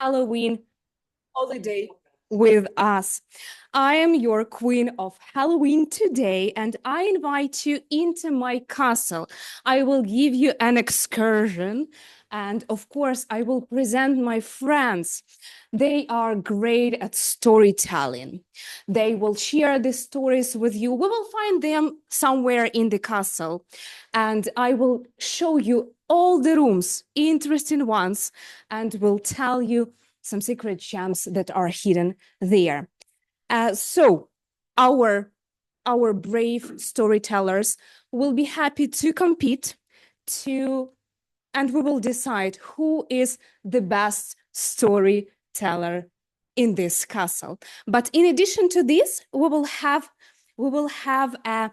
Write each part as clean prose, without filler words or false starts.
Halloween holiday with us. I am your queen of Halloween today, and I invite you into my castle. I will give you an excursion, and of course, I will present my friends. They are great at storytelling. They will share the stories with you. We will find them somewhere in the castle, and I will show you all the rooms, interesting ones, and will tell you some secret gems that are hidden there. So our brave storytellers will be happy to compete and we will decide who is the best storyteller in this castle. But in addition to this, we will have a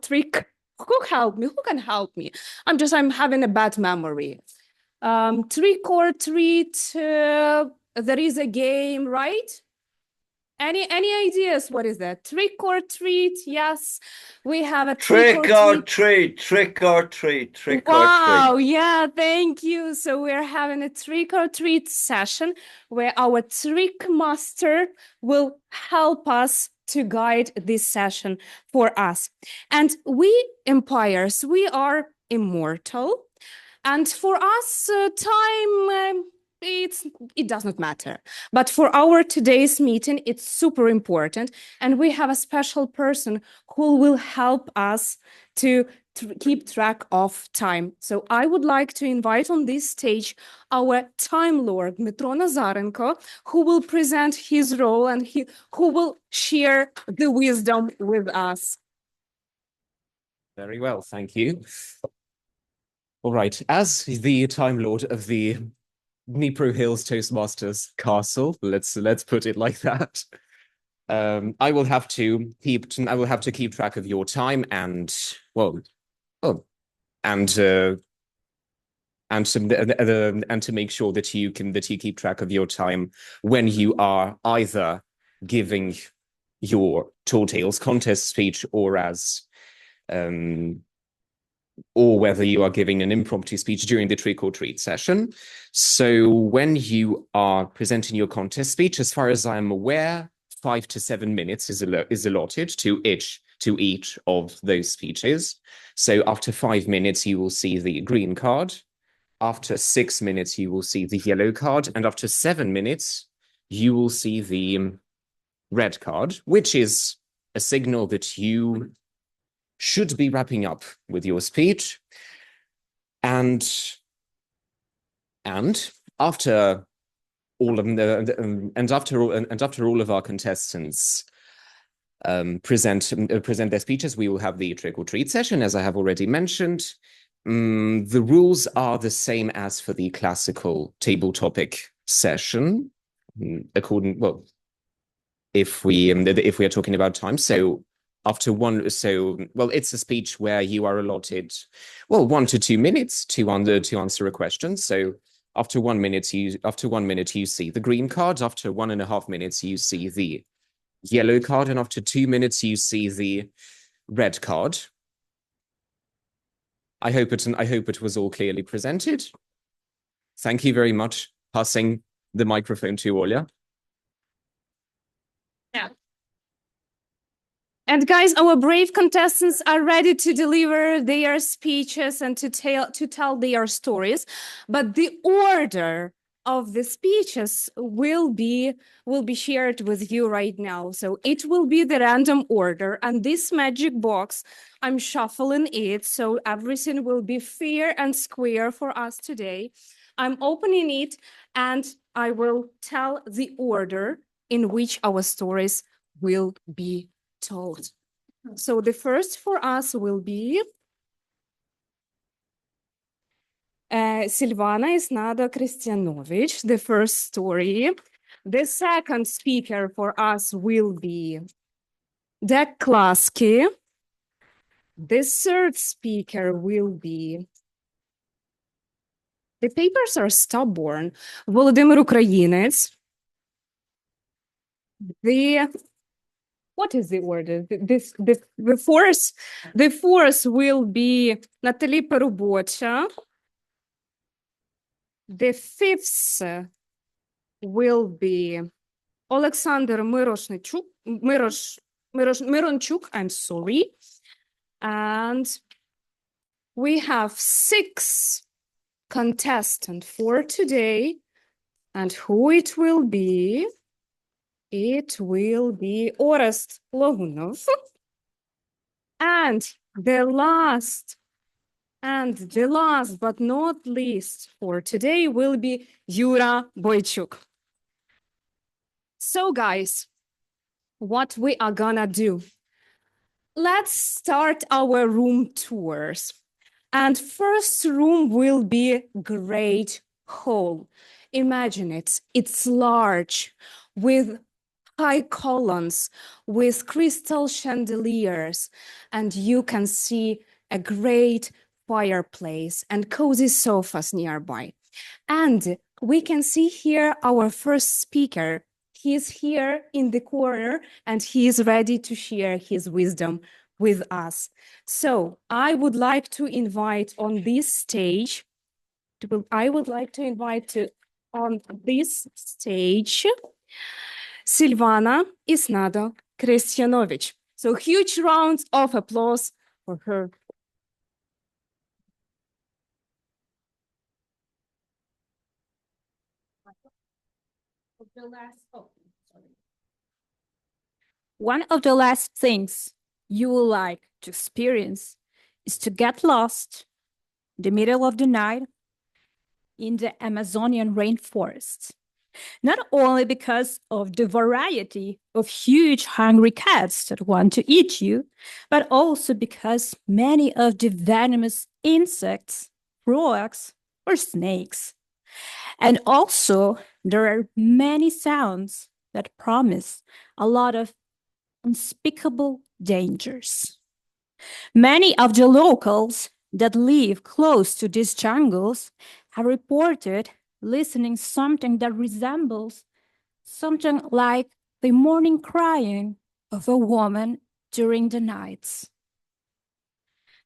trick. Who help me? Who can help me? I'm having a bad memory. Trick or treat. There is a game, right? Any ideas? What is that? Trick or treat? Yes, we have a trick or treat. Wow, yeah, thank you. So we're having a trick or treat session where our trick master will help us to guide this session for us. And we empires, we are immortal. And for us, time, it does not matter. But for our today's meeting, it's super important. And we have a special person who will help us to keep track of time. So I would like to invite on this stage our Time Lord, Dmytro Nazarenko, who will present his role and who will share the wisdom with us. Very well, thank you. All right, as the Time Lord of the Dnipro Hills Toastmasters castle, let's put it like that. I will have to keep track of your time and to make sure that you keep track of your time when you are either giving your Tall Tales contest speech or whether you are giving an impromptu speech during the trick or treat session. So when you are presenting your contest speech, as far as I'm aware, 5 to 7 minutes is allotted to each of those speeches. So after 5 minutes, you will see the green card. After 6 minutes, you will see the yellow card. And after 7 minutes, you will see the red card, which is a signal that you should be wrapping up with your speech. And after all of our contestants present their speeches, we will have the trick or treat session, as I have already mentioned. The rules are the same as for the classical table topic session, if we are talking about time. So it's a speech where you are allotted 1 to 2 minutes to answer a question. So after 1 minute you see the green card. After 1.5 minutes you see the yellow card, and after 2 minutes you see the red card. I hope it was all clearly presented. Thank you very much. Passing the microphone to Olya. Yeah. And guys, our brave contestants are ready to deliver their speeches and to tell their stories. But the order of the speeches will be shared with you right now. So it will be the random order, and this magic box, I'm shuffling it so everything will be fair and square for us today. I'm opening it and I will tell the order in which our stories will be told. So the first for us will be Silvana Isnado Krestianovych, the first story. The second speaker for us will be Cluskey. The third speaker will be, the papers are stubborn, Volodymyr Ukrainets. What is the order? The fourth will be Nataly Parubocha. The fifth will be Oleksandr Myronchuk, I'm sorry. And we have 6 contestants for today. And who it will be? It will be Orest Logunov. And the last but not least for today will be Yura Boychuk. So guys, what we are gonna do? Let's start our room tours. And first room will be great hall. Imagine it, it's large with high columns, with crystal chandeliers, and you can see a great fireplace and cozy sofas nearby. And we can see here our first speaker. He is here in the corner and he is ready to share his wisdom with us. So I would like to invite on this stage, on this stage Silvana Isnado Krestianovych. So huge rounds of applause for her. One of the last things you will like to experience is to get lost in the middle of the night in the Amazonian rainforest. Not only because of the variety of huge hungry cats that want to eat you, but also because many of the venomous insects, frogs, or snakes. And also, there are many sounds that promise a lot of unspeakable dangers. Many of the locals that live close to these jungles have reported listening something that resembles something like the morning crying of a woman during the nights.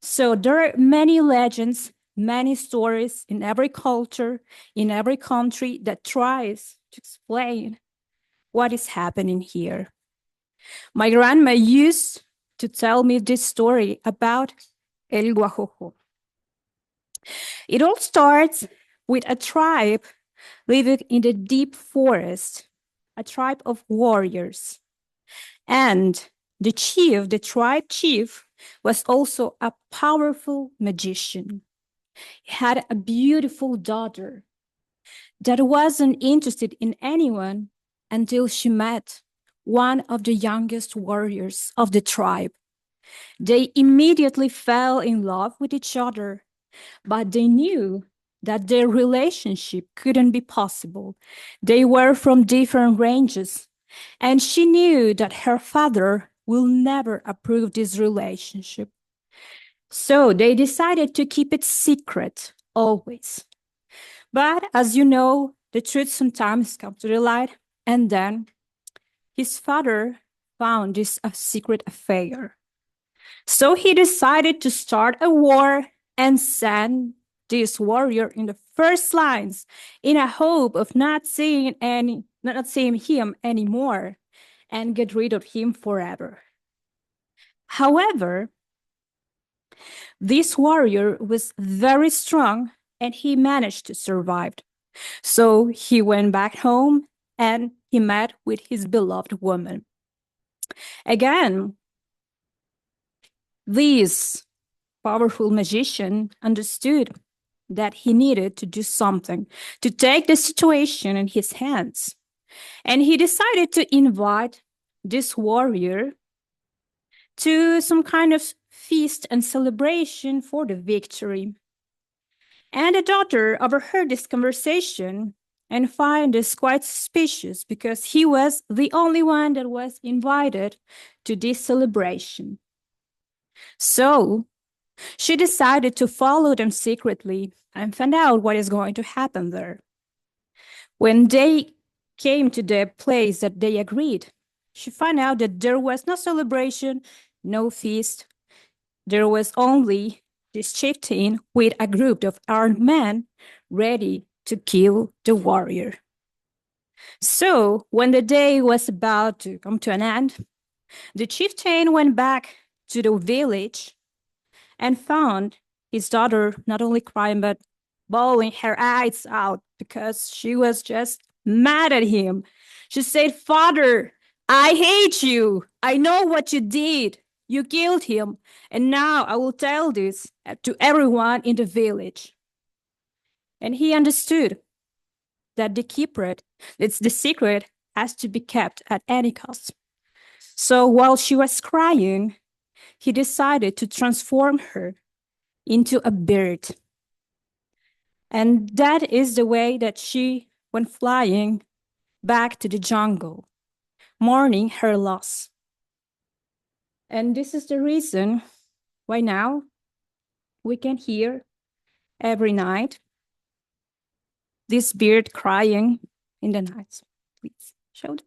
So there are many legends, many stories in every culture, in every country that tries to explain what is happening here. My grandma used to tell me this story about El Guajojó. It all starts with a tribe living in the deep forest, a tribe of warriors. And the tribe chief, was also a powerful magician. He had a beautiful daughter that wasn't interested in anyone until she met one of the youngest warriors of the tribe. They immediately fell in love with each other, but they knew that their relationship couldn't be possible. They were from different ranges, and she knew that her father will never approve this relationship. So they decided to keep it secret always. But as you know, the truth sometimes comes to the light, and then his father found this a secret affair. So he decided to start a war and send this warrior in the first lines in a hope of not seeing him anymore and get rid of him forever. However, this warrior was very strong and he managed to survive. So he went back home and he met with his beloved woman. Again, this powerful magician understood that he needed to do something to take the situation in his hands. And he decided to invite this warrior to some kind of feast and celebration for the victory. And the daughter overheard this conversation and found this quite suspicious because he was the only one that was invited to this celebration. So she decided to follow them secretly and find out what is going to happen there. When they came to the place that they agreed, she found out that there was no celebration, no feast. There was only this chieftain with a group of armed men ready to kill the warrior. So, when the day was about to come to an end, the chieftain went back to the village and found his daughter not only crying but bawling her eyes out because she was just mad at him. She said, "Father, I hate you. I know what you did. You killed him. And now I will tell this to everyone in the village." And he understood that the secret has to be kept at any cost. So while she was crying, he decided to transform her into a bird. And that is the way that she went flying back to the jungle, mourning her loss. And this is the reason why now we can hear every night this bird crying in the night. Please show it.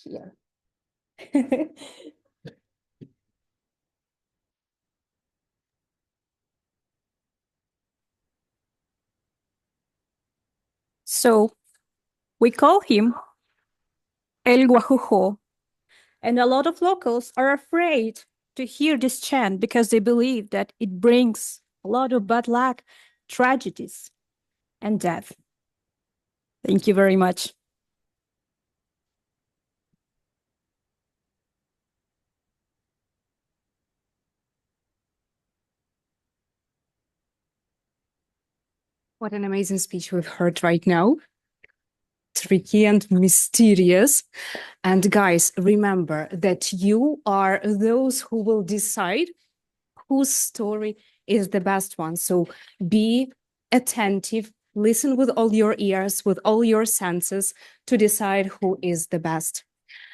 Here. So we call him El Guajojó, and a lot of locals are afraid to hear this chant because they believe that it brings a lot of bad luck, tragedies, and death. Thank you very much. What an amazing speech we've heard right now. Tricky and mysterious. And guys, remember that you are those who will decide whose story is the best one. So be attentive, listen with all your ears, with all your senses to decide who is the best.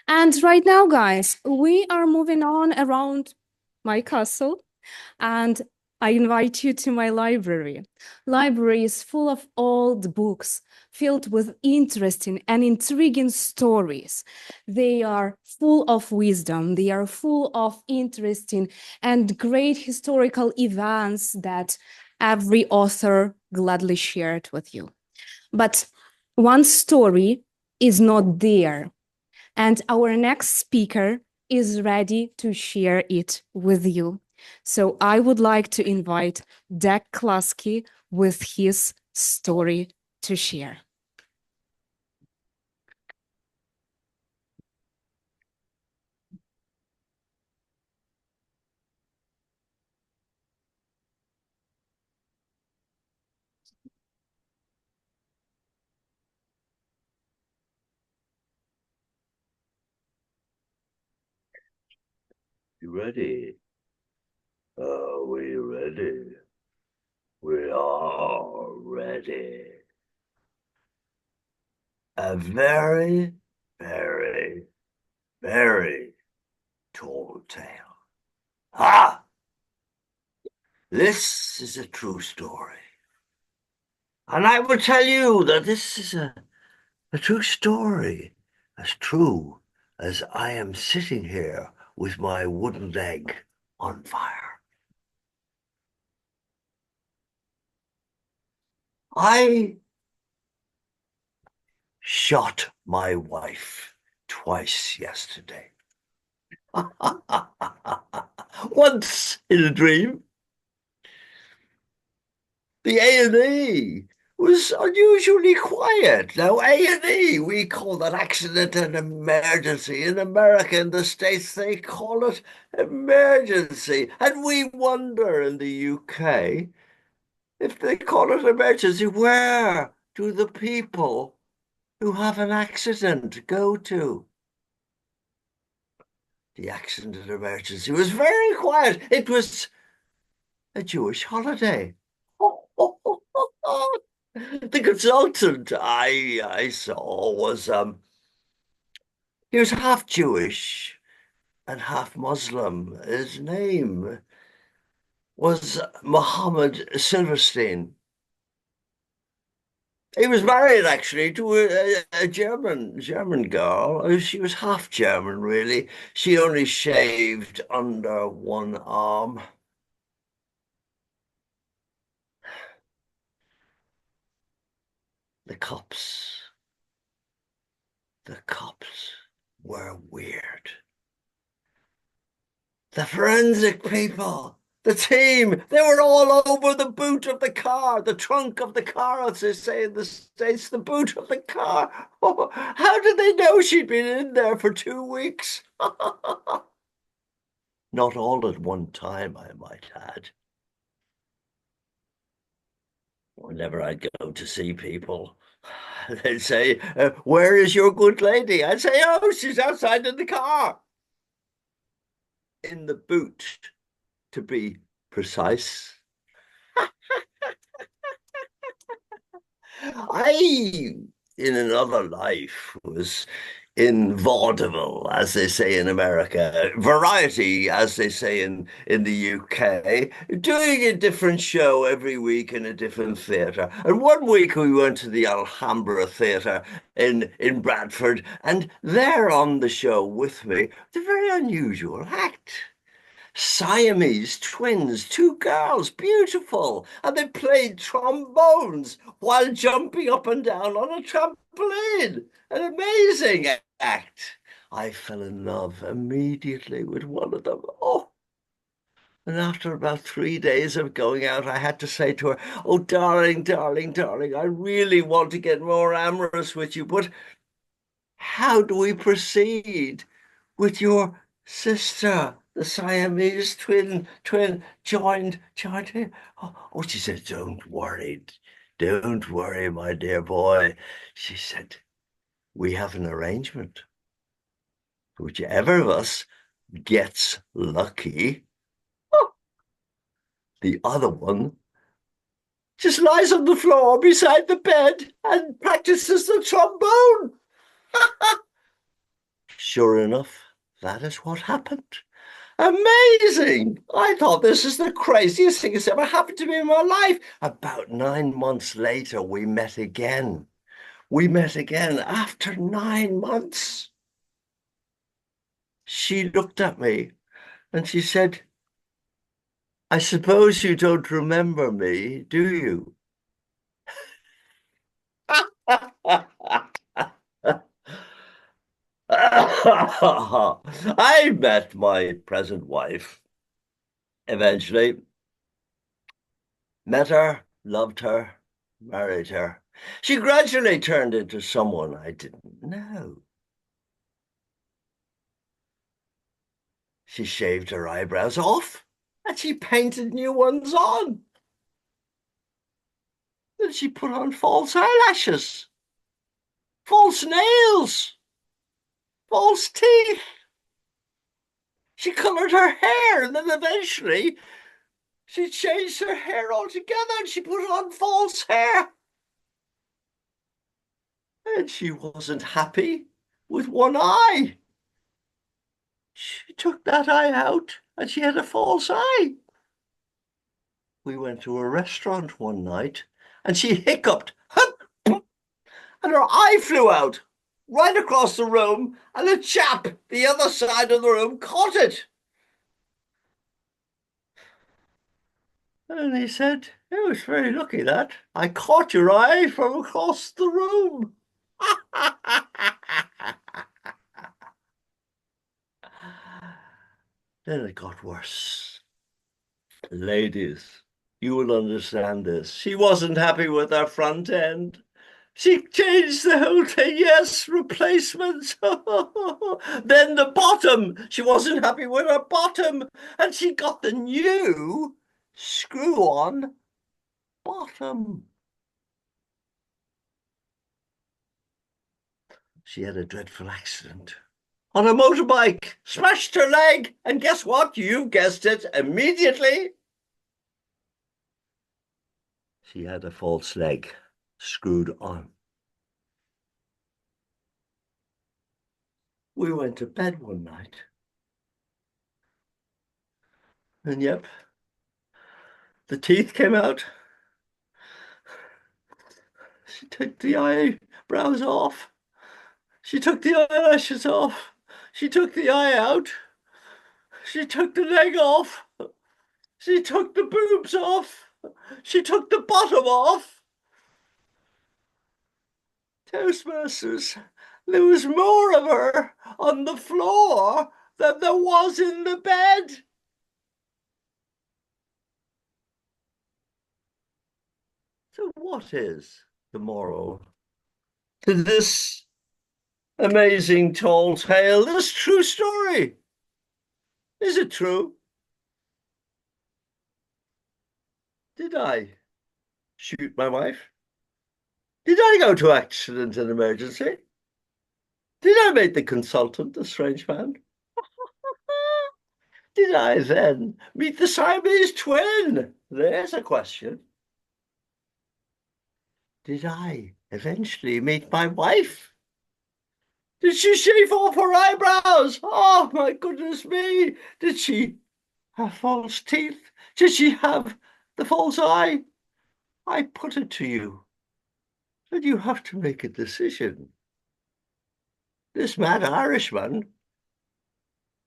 And right now, guys, we are moving on around my castle, and I invite you to my library. Library is full of old books, filled with interesting and intriguing stories. They are full of wisdom. They are full of interesting and great historical events that every author gladly shared with you. But one story is not there, and our next speaker is ready to share it with you. So I would like to invite Cluskey with his story to share. You ready? Are we ready? We are ready. A very, very, very tall tale. Ah! This is a true story. And I will tell you that this is a true story, as true as I am sitting here with my wooden leg on fire. I shot my wife twice yesterday. Once in a dream. The A&E was unusually quiet. Now, A&E, we call that accident an emergency. In America, in the States, they call it emergency. And we wonder in the UK, if they call it emergency, where do the people who have an accident go to? The accident and emergency was very quiet. It was a Jewish holiday. The consultant I saw was he was half Jewish and half Muslim. His name was Mohammed Silverstein. He was married actually to a German girl. She was half German, really. She only shaved under one arm. The cops. The cops were weird. The forensic people, the team, they were all over the boot of the car, the trunk of the car, as they say in the States, the boot of the car. Oh, how did they know she'd been in there for 2 weeks? Not all at one time, I might add. Whenever I'd go to see people, they'd say, where is your good lady? I'd say, oh, she's outside in the car. In the boot, to be precise. I, in another life, was in vaudeville, as they say in America, variety, as they say in the UK, doing a different show every week in a different theatre. And one week we went to the Alhambra Theatre in Bradford, and there on the show with me, the very unusual act. Siamese twins, two girls, beautiful, and they played trombones while jumping up and down on a trampoline. An amazing act. I fell in love immediately with one of them. Oh, and after about 3 days of going out, I had to say to her, oh, darling, darling, darling, I really want to get more amorous with you, but how do we proceed with your sister, the Siamese twin joined here? Oh, she said, don't worry, my dear boy. She said, we have an arrangement. Whichever of us gets lucky, the other one just lies on the floor beside the bed and practices the trombone. Sure enough, that is what happened. Amazing! I thought this is the craziest thing that's ever happened to me in my life. About 9 months later, we met again. We met again after 9 months. She looked at me and she said, I suppose you don't remember me, do you? I met my present wife eventually. Met her, loved her, married her. She gradually turned into someone I didn't know. She shaved her eyebrows off and she painted new ones on. Then she put on false eyelashes, false nails, false teeth. She colored her hair, and then eventually she changed her hair altogether and she put on false hair. And she wasn't happy with one eye. She took that eye out and she had a false eye. We went to a restaurant one night and she hiccuped and her eye flew out right across the room, and a chap the other side of the room caught it. And he said, it was very lucky that I caught your eye from across the room. Then it got worse. Ladies, you will understand this. She wasn't happy with her front end. She changed the whole thing. Yes, replacements. Then the bottom. She wasn't happy with her bottom. And she got the new screw-on bottom. She had a dreadful accident on a motorbike, smashed her leg, and guess what? You guessed it, immediately. She had a false leg screwed on. We went to bed one night. And yep, the teeth came out. She took the eyebrows off. She took the eyelashes off. She took the eye out. She took the leg off. She took the boobs off. She took the bottom off. Toastmasters, there was more of her on the floor than there was in the bed. So what is the moral to this amazing tall tale, this true story? Is it true? Did I shoot my wife? Did I go to accident and emergency? Did I make the consultant a strange man? Did I then meet the Siamese twin? There's a question. Did I eventually meet my wife? Did she shave off her eyebrows? Oh, my goodness me. Did she have false teeth? Did she have the false eye? I put it to you, and you have to make a decision. This mad Irishman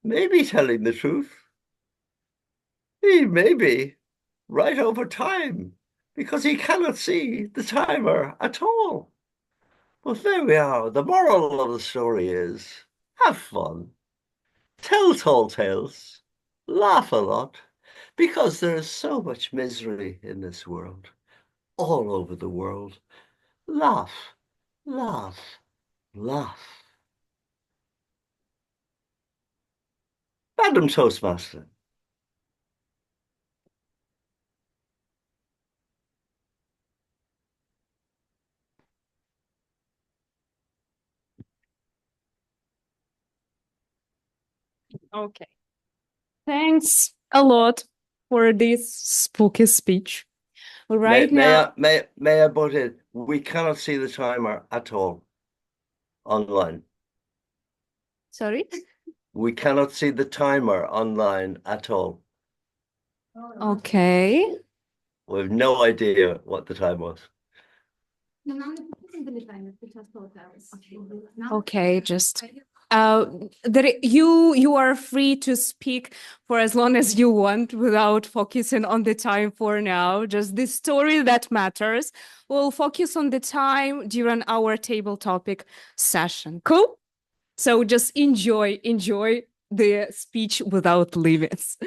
may be telling the truth. He may be right over time because he cannot see the timer at all. But there we are. The moral of the story is have fun, tell tall tales, laugh a lot, because there is so much misery in this world, all over the world. Laugh, laugh, laugh. Madam Toastmaster. Okay. Thanks a lot for this spooky speech. Right now, May I butt in? We cannot see the timer at all online. sorry. We cannot see the timer online at all. Okay. We have no idea what the time was. Okay, just you are free to speak for as long as you want without focusing on the time for now. Just the story that matters. We'll focus on the time during our table topic session. Cool? So just enjoy the speech without limits.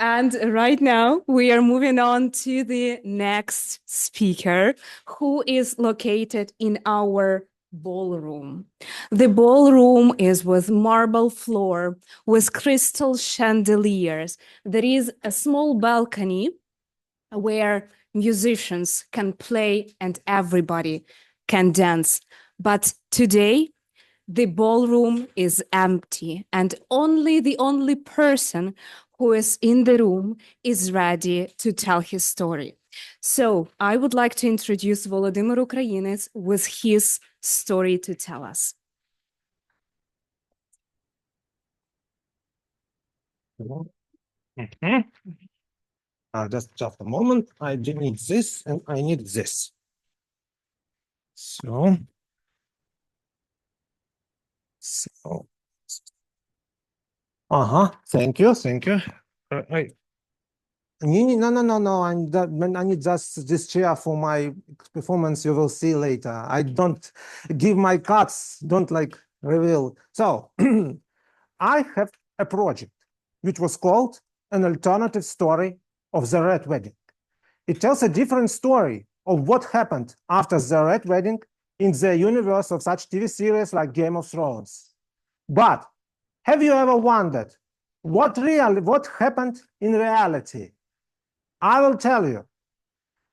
And right now we are moving on to the next speaker, who is located in our ballroom. The ballroom is with marble floor, with crystal chandeliers. There is a small balcony where musicians can play and everybody can dance. But today, the ballroom is empty, and the only person who is in the room is ready to tell his story. So I would like to introduce Volodymyr Ukrainets with his story to tell us. Just a moment. I need this and I need this. So, thank you. No. I need just this chair for my performance. You will see later. I don't give my cuts. Don't reveal. So, I have a project which was called An Alternative Story of the Red Wedding. It tells a different story of what happened after the Red Wedding in the universe of such TV series like Game of Thrones. But have you ever wondered what happened in reality? I will tell you.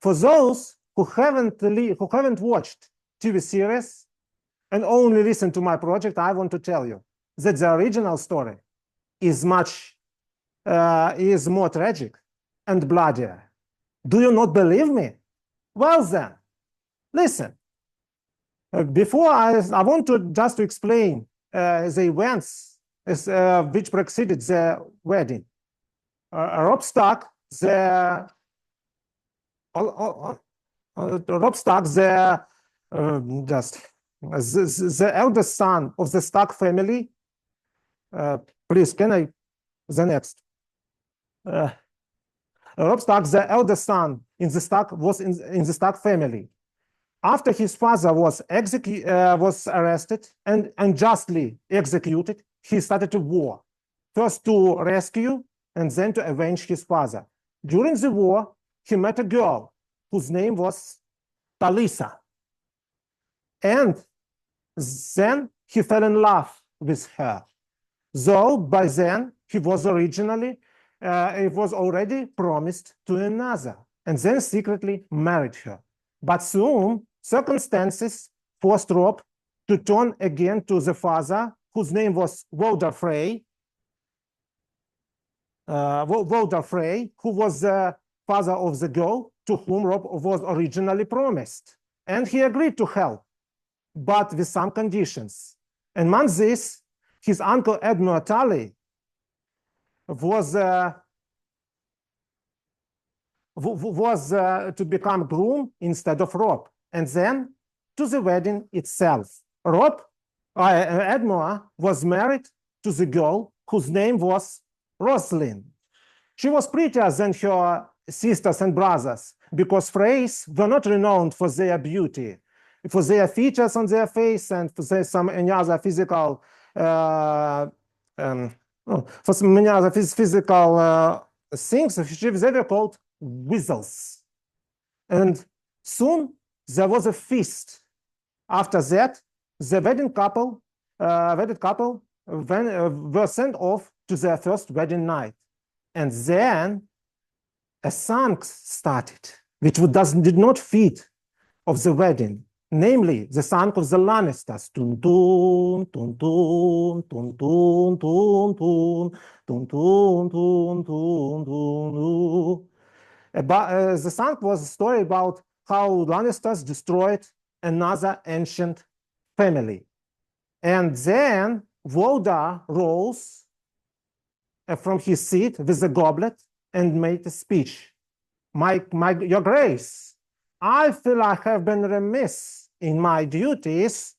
For those who haven't watched TV series and only listen to my project, I want to tell you that the original story is more tragic and bloodier. Do you not believe me? Well then, listen. Before I want to just explain the events which preceded the wedding. Rob Stark, the Rob Stark, the eldest son of the Stark family. Please, can I? The next. Rob Stark, the eldest son in the Stark, was in the Stark family. After his father was arrested and unjustly executed, he started a war, first to rescue and then to avenge his father. During the war, he met a girl whose name was Talisa. And then he fell in love with her. Though by then he was originally, it was already promised to another, and then secretly married her. But soon circumstances forced Rob to turn again to the father, whose name was Walder Frey, who was the father of the girl to whom Rob was originally promised. And he agreed to help, but with some conditions. Among these, his uncle Admiral Tully was to become groom instead of Rob, and then to the wedding itself. Admiral was married to the girl whose name was Rosalind. She was prettier than her sisters and brothers because Freys were not renowned for their beauty, for their features on their face and for any other physical things. They were called weasels. And soon there was a feast. After that, the wedded couple were sent off to their first wedding night. And then a song started, which did not fit of the wedding, namely the song of the Lannisters. Tun tun tun tun tun tun tun tun tun tun tun tun. The song was a story about how Lannisters destroyed another ancient family. And then Walder rose from his seat with a goblet and made a speech. Your Grace, I feel I have been remiss in my duties.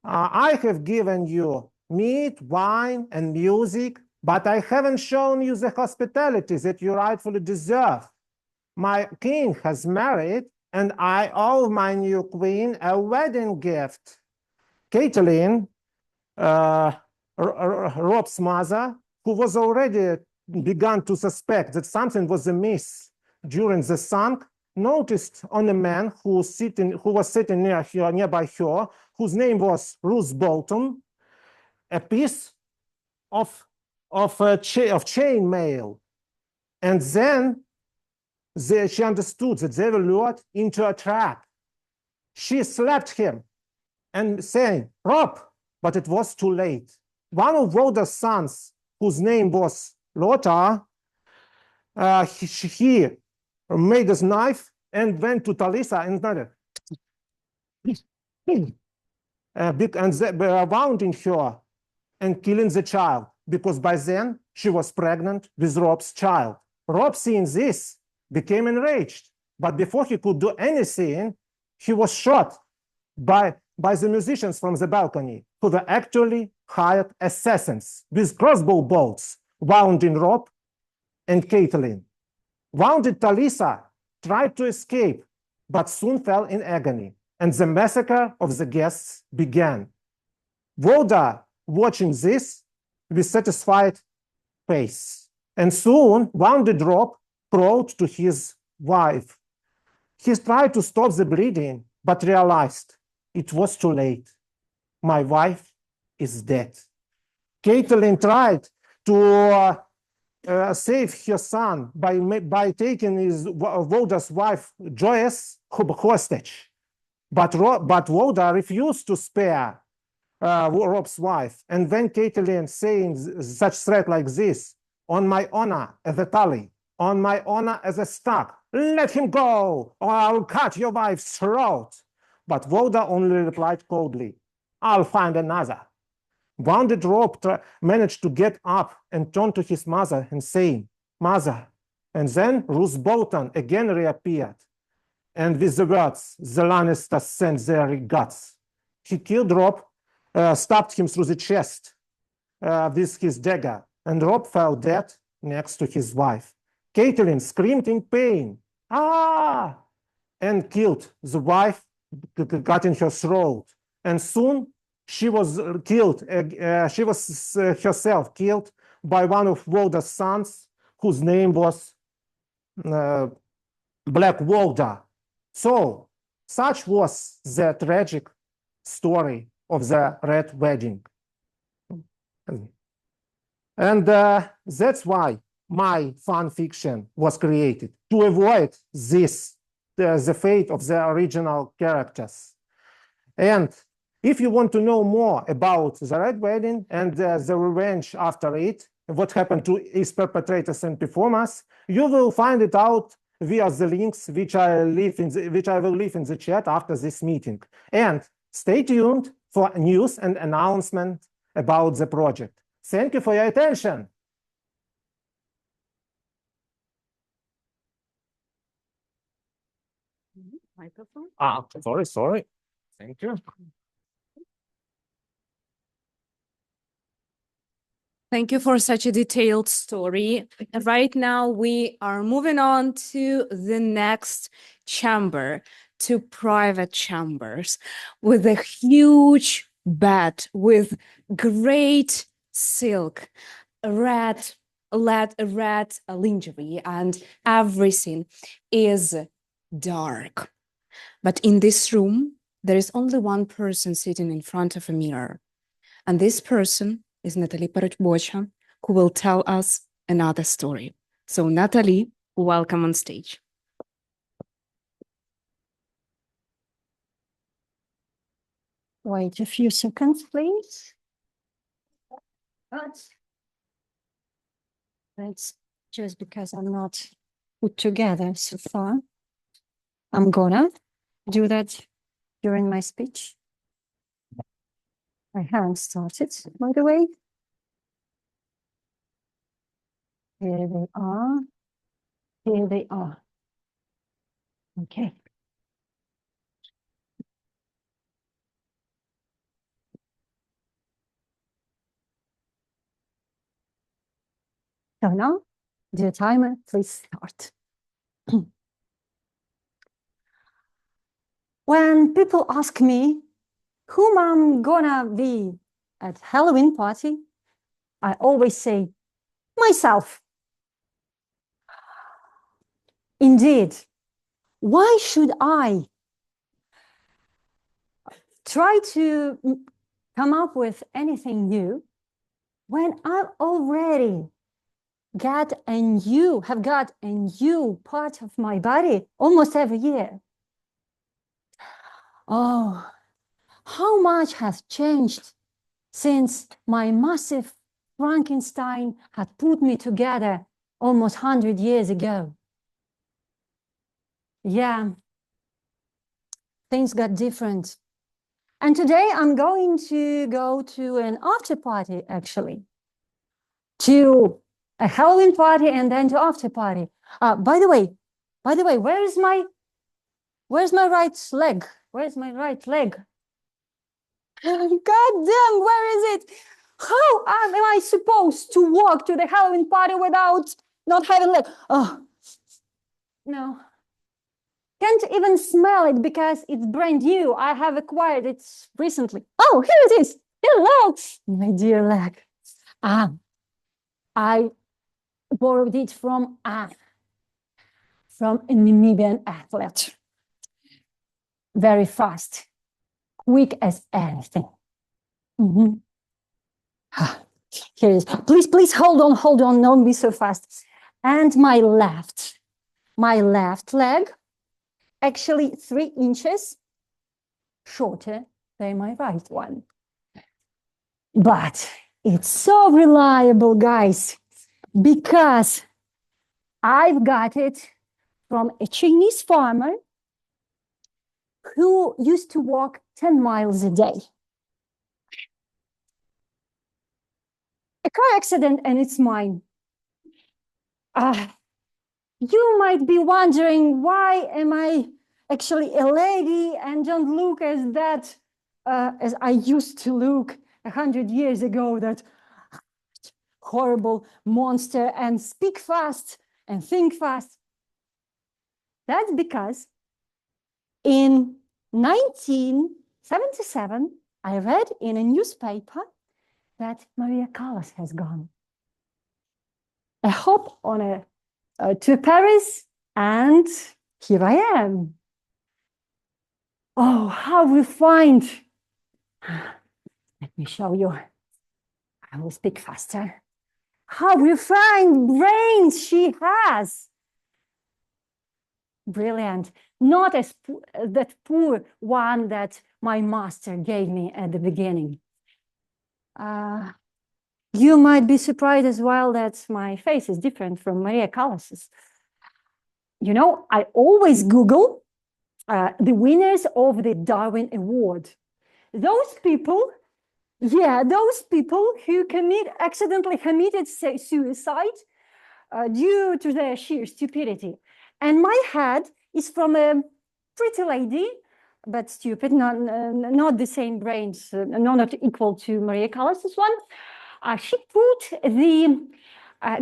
I have given you meat, wine, and music, but I haven't shown you the hospitality that you rightfully deserve. My king has married, and I owe my new queen a wedding gift. Caitlin, Rob's mother, who was already begun to suspect that something was amiss during the song, noticed on a man who was sitting nearby her, whose name was Ruth Bolton, a piece of chain mail. And then she understood that they were lured into a trap. She slapped him and saying, "Rob," but it was too late. One of Walder's sons, whose name was Lothar, he made his knife and went to Talisa and wounding her and killing the child, because by then she was pregnant with Rob's child. Rob, seeing this, became enraged, but before he could do anything, he was shot by the musicians from the balcony, who were actually hired assassins with crossbow bolts, wounding Rob and Caitlin. Wounded Talisa tried to escape, but soon fell in agony, and the massacre of the guests began. Walder, watching this with satisfied face, and soon wounded Rob crawled to his wife. He tried to stop the bleeding, but realized it was too late. My wife is dead. Caitlin tried to save her son by taking Walder's wife, Joyce, hostage. But Walder refused to spare Rob's wife. And when Caitlin saying such threat like this, "On my honor as a Tully, on my honor as a Stark, let him go, or I'll cut your wife's throat." But Walder only replied coldly, "I'll find another." Wounded Rob managed to get up and turn to his mother and saying, "Mother." And then Ruth Bolton again reappeared. and with the words, "The Lannisters send their regards." He killed Rob, stabbed him through the chest with his dagger, and Rob fell dead next to his wife. Caitlin screamed in pain, "Ah!" and killed the wife, cutting her throat. And soon she was killed. She was herself killed by one of Walder's sons, whose name was Black Walder. So such was the tragic story of the Red Wedding. And that's why my fan fiction was created, to avoid this, the fate of the original characters. And if you want to know more about the Red Wedding and the revenge after it, what happened to its perpetrators and performers, you will find it out via the links which I will leave in the chat after this meeting. And stay tuned for news and announcement about the project. Thank you for your attention. Microphone. Sorry. Thank you. Thank you for such a detailed story. Right now, we are moving on to the next chamber, to private chambers, with a huge bed with great silk, red lingerie, and everything is dark. But in this room, there is only one person sitting in front of a mirror. And this person is Nataly Parubocha, who will tell us another story. So Nataly, welcome on stage. Wait a few seconds, please. That's just because I'm not put together so far. I'm gonna do that during my speech. I haven't started, by the way. Here they are. Here they are. Okay. So now, the timer, please start. When people ask me whom I'm gonna be at Halloween party, I always say myself. Indeed, why should I try to come up with anything new when I already have got a new part of my body almost every year? Oh, how much has changed since my massive Frankenstein had put me together almost 100 years ago. Yeah, things got different. And today I'm going to go to an after party, actually, to a Halloween party and then to after party. By the way, where's my right leg? Where's my right leg? God damn, where is it? How am I supposed to walk to the Halloween party without not having leg? Oh, no. Can't even smell it because it's brand new. I have acquired it recently. Oh, here it is. Hello, my dear leg. I borrowed it from a Namibian athlete. Very fast, quick as anything. Here it is. Please hold on, don't be so fast. And my left leg, actually 3 inches shorter than my right one. But it's so reliable, guys, because I've got it from a Chinese farmer who used to walk 10 miles a day. A car accident and it's mine. You might be wondering, why am I actually a lady and don't look as that as I used to look 100 years ago, that horrible monster, and speak fast and think fast. That's because in 1977, I read in a newspaper that Maria Callas has gone. I hop on to Paris, and here I am. Oh, how refined. Let me show you. I will speak faster. How refined brains she has. Brilliant. Not as that poor one that my master gave me at the beginning. You might be surprised as well that my face is different from Maria Callas's. You know, I always Google the winners of the Darwin Award. Those people, those people who accidentally committed suicide due to their sheer stupidity. And my head is from a pretty lady, but stupid, not the same brains, not equal to Maria Callas's one. She put the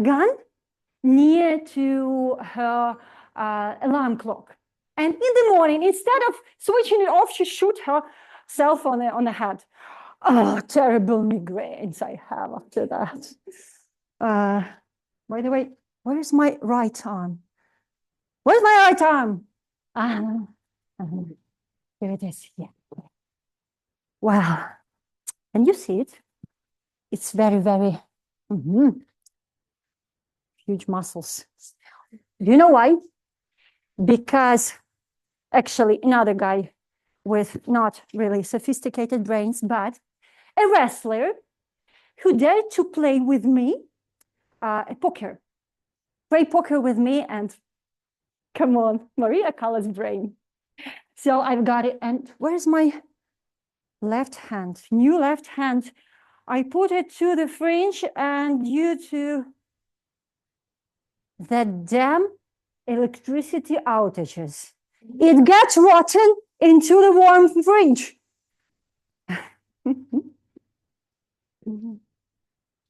gun near to her alarm clock. And in the morning, instead of switching it off, she shot herself on the head. Oh, terrible migraines I have after that. By the way, where is my right arm? Where's my right arm? Here it is. Yeah. Wow. Can you see it? It's very, very huge muscles. Do you know why? Because actually another guy with not really sophisticated brains, but a wrestler who dared to play with me play poker with me, and come on, Maria Callas' brain. So I've got it. And where's my left hand? New left hand. I put it to the fringe, and due to the damn electricity outages, it gets rotten into the warm fringe.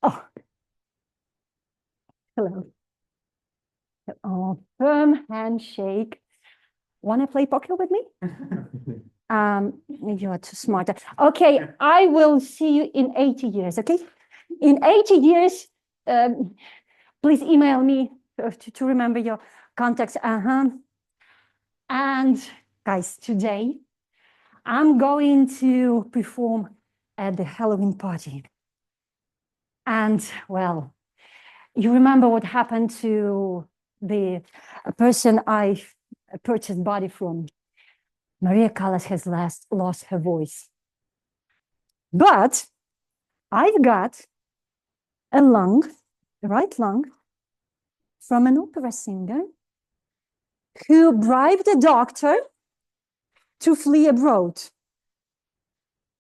Oh, hello. Oh, firm handshake. Want to play poker with me? You are too smart. Okay, I will see you in 80 years, okay? In 80 years, please email me to remember your contacts. And guys, today, I'm going to perform at the Halloween party. And, well, you remember what happened to the person I purchased body from. Maria Callas has lost her voice. But I've got a right lung, from an opera singer who bribed a doctor to flee abroad.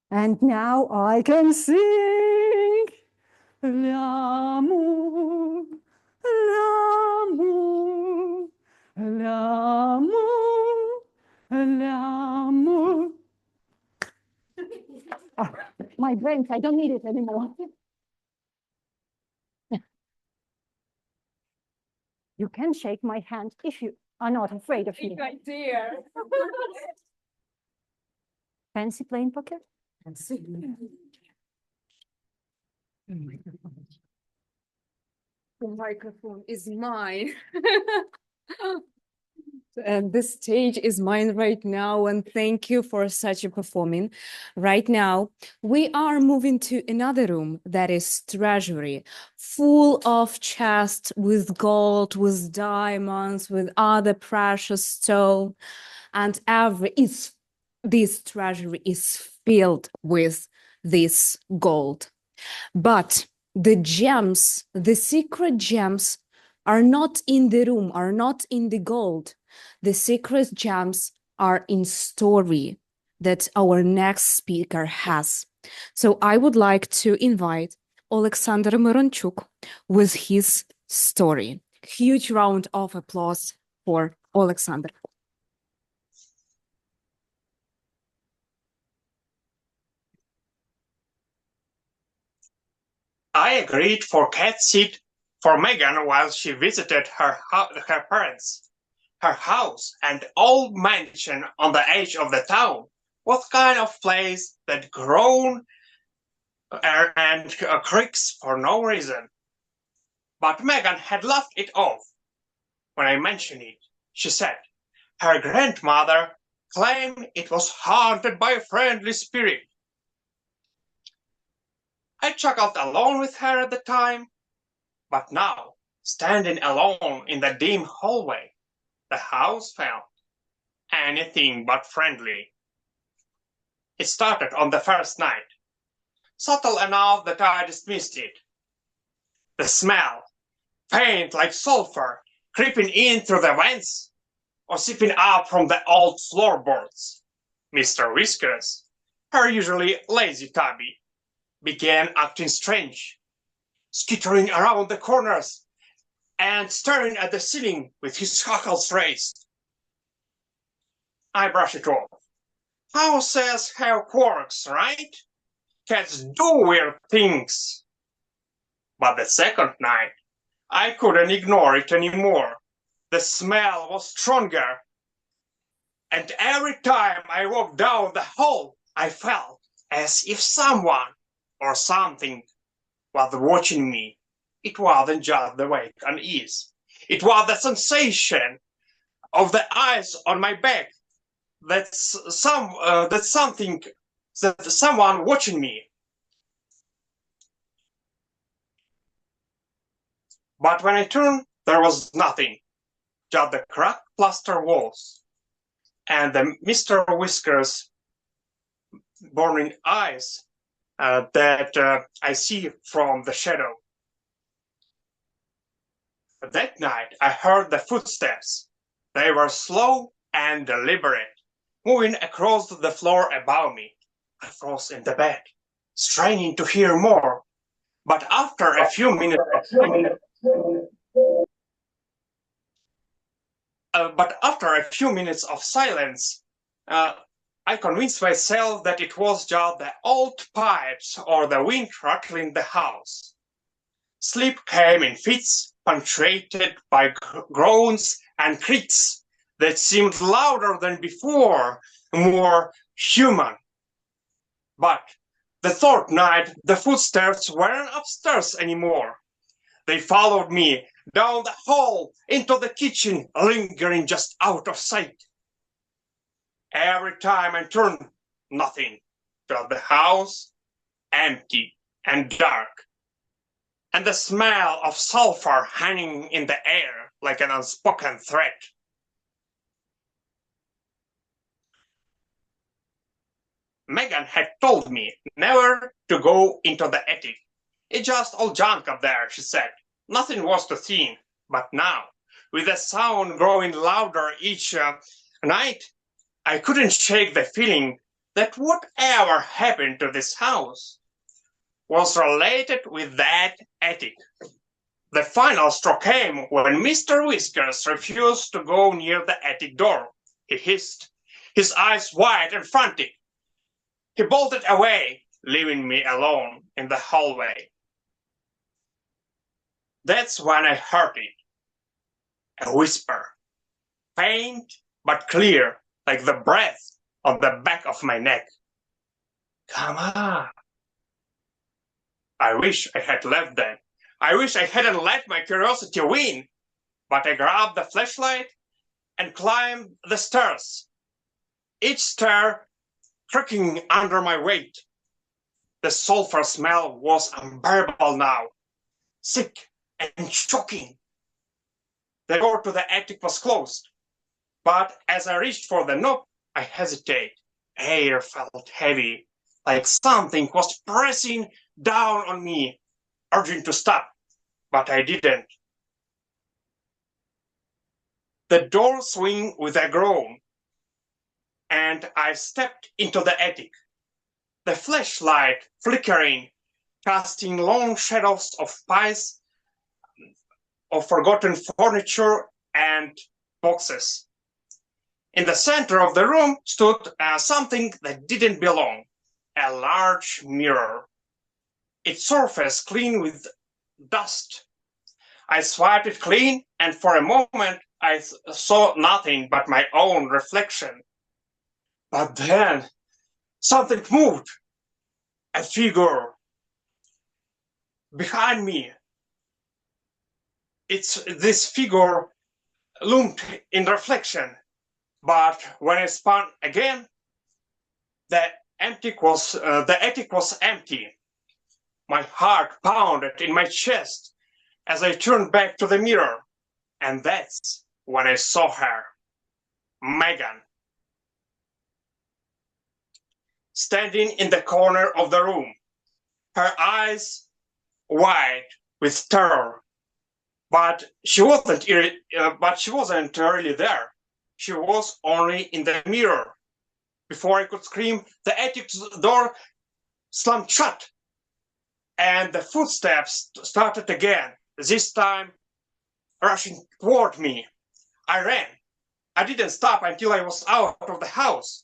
And now I can sing l'amour, l'amour, l'amour, l'amour. Oh, my brain, I don't need it anymore. You can shake my hand if you are not afraid of me. I dare. Fancy playing poker? Fancy. The microphone is mine. And the stage is mine right now, and thank you for such a performing. Right now, we are moving to another room that is treasury, full of chests with gold, with diamonds, with other precious stone, and this treasury is filled with this gold. But the gems, the secret gems, are not in the room, are not in the gold. The secret gems are in story that our next speaker has. So I would like to invite Oleksandr Myronchuk with his story. Huge round of applause for Oleksandr. I agreed for cat seat for Megan while she visited her parents. Her house, an old mansion on the edge of the town, was kind of place that groaned and creaks for no reason. But Megan had laughed it off. When I mentioned it, she said her grandmother claimed it was haunted by a friendly spirit. I chuckled along with her at the time, but now, standing alone in the dim hallway, the house felt anything but friendly. It started on the first night, subtle enough that I dismissed it. The smell, faint like sulfur, creeping in through the vents or seeping up from the old floorboards. Mr. Whiskers, her usually lazy tabby, began acting strange, skittering around the corners and staring at the ceiling with his hackles raised. I brushed it off. Houses have quirks, right? Cats do weird things. But the second night, I couldn't ignore it anymore. The smell was stronger. And every time I walked down the hall, I felt as if someone or something was watching me. It wasn't just the weight unease. It was the sensation of the eyes on my back. That's someone watching me. But when I turned, there was nothing. Just the cracked plaster walls and the Mr. Whiskers' burning eyes that I see from the shadow. That night, I heard the footsteps. They were slow and deliberate, moving across the floor above me. I froze in the bed, straining to hear more. But after a few minutes of silence, I convinced myself that it was just the old pipes or the wind rattling the house. Sleep came in fits, punctuated by groans and creaks that seemed louder than before, more human. But the third night, the footsteps weren't upstairs anymore. They followed me down the hall into the kitchen, lingering just out of sight. Every time I turned, nothing, just the house, empty and dark, and the smell of sulfur hanging in the air like an unspoken threat. Megan had told me never to go into the attic. It's just all junk up there, she said. Nothing was to see. But now, with the sound growing louder each night, I couldn't shake the feeling that whatever happened to this house was related with that attic. The final straw came when Mr. Whiskers refused to go near the attic door. He hissed, his eyes wide and frantic. He bolted away, leaving me alone in the hallway. That's when I heard it. A whisper, faint but clear, like the breath on the back of my neck. Come on. I wish I had left then. I wish I hadn't let my curiosity win. But I grabbed the flashlight and climbed the stairs. Each stair creaking under my weight. The sulfur smell was unbearable now, sick and choking. The door to the attic was closed, but as I reached for the knob, I hesitated. Air felt heavy, like something was pressing down on me, urging to stop, but I didn't. The door swung with a groan, and I stepped into the attic. The flashlight flickering, casting long shadows of piles of forgotten furniture and boxes. In the center of the room stood something that didn't belong, a large mirror. its surface clean with dust. I swiped it clean, and for a moment I saw nothing but my own reflection. But then something moved. A figure behind me. This figure loomed in reflection, but when I spun again, the attic was empty. My heart pounded in my chest as I turned back to the mirror, and that's when I saw her, Megan, standing in the corner of the room, her eyes wide with terror. But she wasn't really there. She was only in the mirror. Before I could scream, the attic door slammed shut, and the footsteps started again, this time rushing toward me. I ran. I didn't stop until I was out of the house.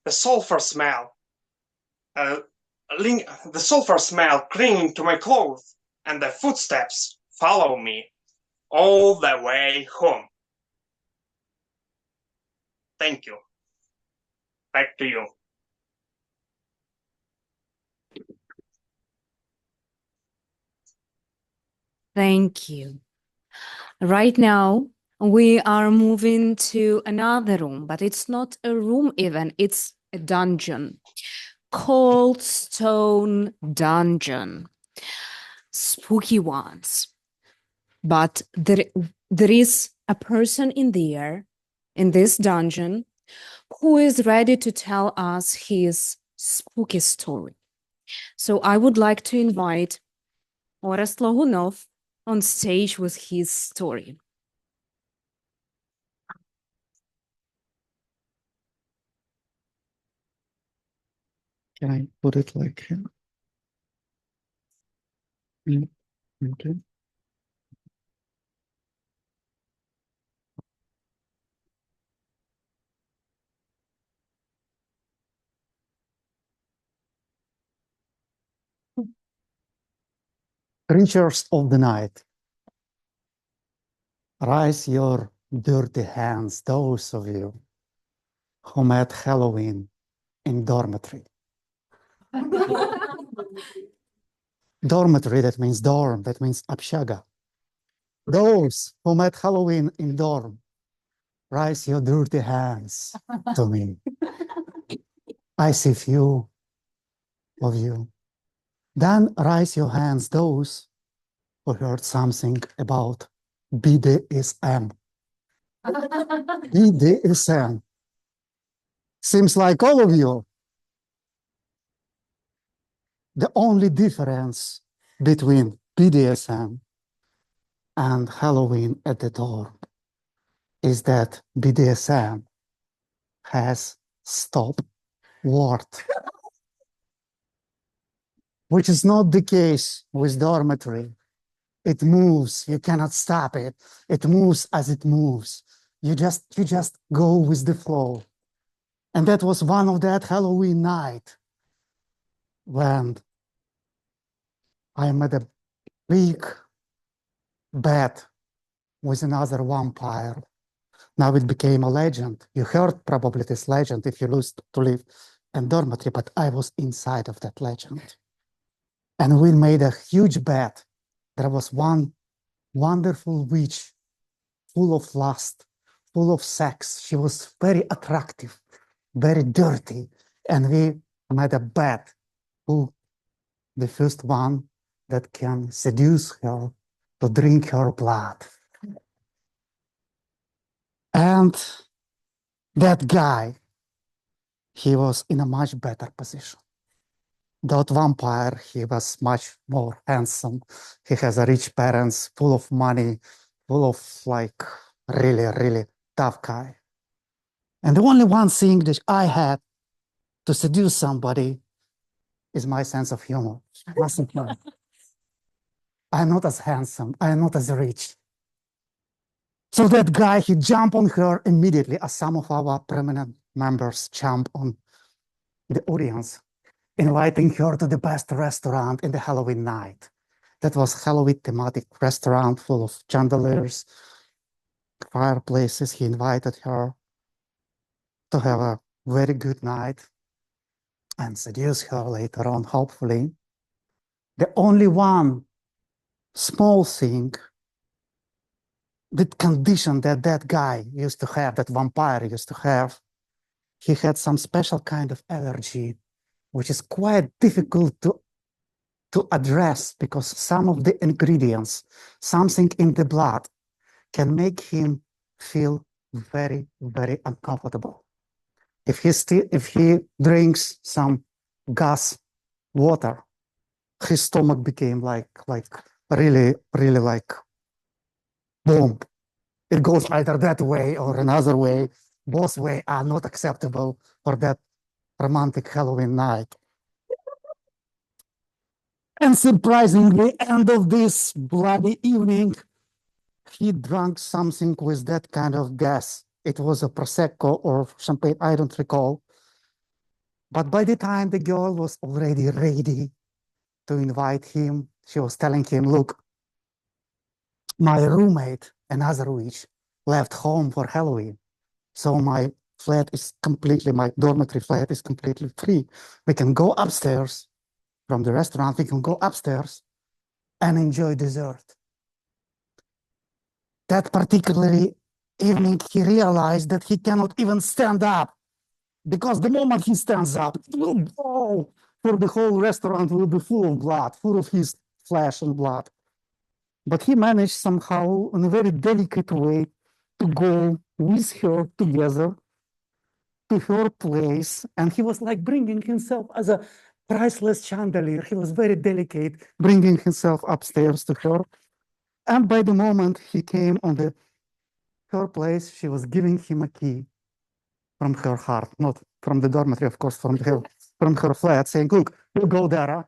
The sulfur smell clinging to my clothes, and the footsteps follow me all the way home. Thank you. Back to you. Thank you. Right now, we are moving to another room, but it's not a room even, it's a dungeon. Cold stone dungeon. Spooky ones. But there is a person in there, in this dungeon, who is ready to tell us his spooky story. So I would like to invite Orest Logunov on stage with his story. Can I put it like here? Okay. Creatures of the night, raise your dirty hands, those of you who met Halloween in dormitory. Dormitory, that means dorm, that means общага. Those who met Halloween in dorm, raise your dirty hands to me. I see few of you. Then raise your hands, those who heard something about BDSM. BDSM. Seems like all of you. The only difference between BDSM and Halloween at the door is that BDSM has stop word, which is not the case with dormitory. It moves, you cannot stop it. It moves as it moves. You just go with the flow. And that was one of that Halloween night when I made a big bet with another vampire. Now it became a legend. You heard probably this legend if you used to live in dormitory, but I was inside of that legend. And we made a huge bet. There was one wonderful witch, full of lust, full of sex. She was very attractive, very dirty. And we made a bet who the first one that can seduce her to drink her blood. And that guy, he was in a much better position. That vampire, he was much more handsome. He has a rich parents, full of money, full of like really, really tough guy. And the only one thing that I had to seduce somebody is my sense of humor. I'm not as handsome, I'm not as rich. So that guy, he jumped on her immediately, as some of our prominent members jump on the audience. inviting her to the best restaurant in the Halloween night. That was Halloween thematic restaurant full of chandeliers, fireplaces. He invited her to have a very good night and seduce her later on, hopefully. The only one small thing, the condition that that guy used to have, that vampire used to have, he had some special kind of allergy, which is quite difficult to address because some of the ingredients, something in the blood, can make him feel very, very uncomfortable. If he drinks some gas water, his stomach became like really, really like boom. It goes either that way or another way. Both ways are not acceptable for that romantic Halloween night. And surprisingly, end of this bloody evening, he drank something with that kind of gas. It was a Prosecco or champagne, I don't recall. But by the time the girl was already ready to invite him, she was telling him, look, my roommate, another witch, left home for Halloween. So my flat is completely, my dormitory flat is completely free. We can go upstairs from the restaurant, we can go upstairs and enjoy dessert. That particular evening, he realized that he cannot even stand up because the moment he stands up, it will blow for the whole restaurant will be full of blood, full of his flesh and blood. But he managed somehow in a very delicate way to go with her together to her place. And he was like bringing himself as a priceless chandelier. He was very delicate, bringing himself upstairs to her. And by the moment he came on her place, she was giving him a key from her heart, not from the dormitory, of course, from her flat, saying, look, you go there,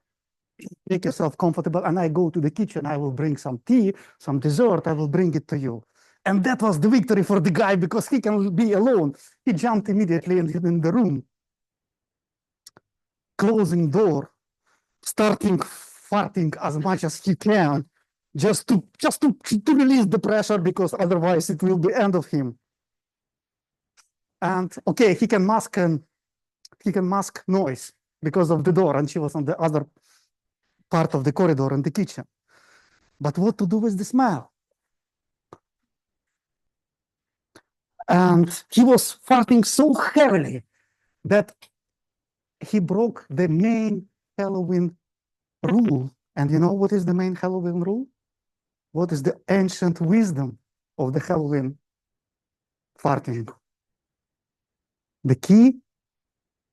make yourself comfortable, and I go to the kitchen, I will bring some tea, some dessert, I will bring it to you. And that was the victory for the guy because he can be alone. He jumped immediately in the room, closing door, starting farting as much as he can, just to release the pressure because otherwise it will be end of him. And okay, he can mask noise because of the door, and she was on the other part of the corridor in the kitchen. But what to do with the smell? And he was farting so heavily that he broke the main Halloween rule. And you know what is the main Halloween rule? What is the ancient wisdom of the Halloween farting? The key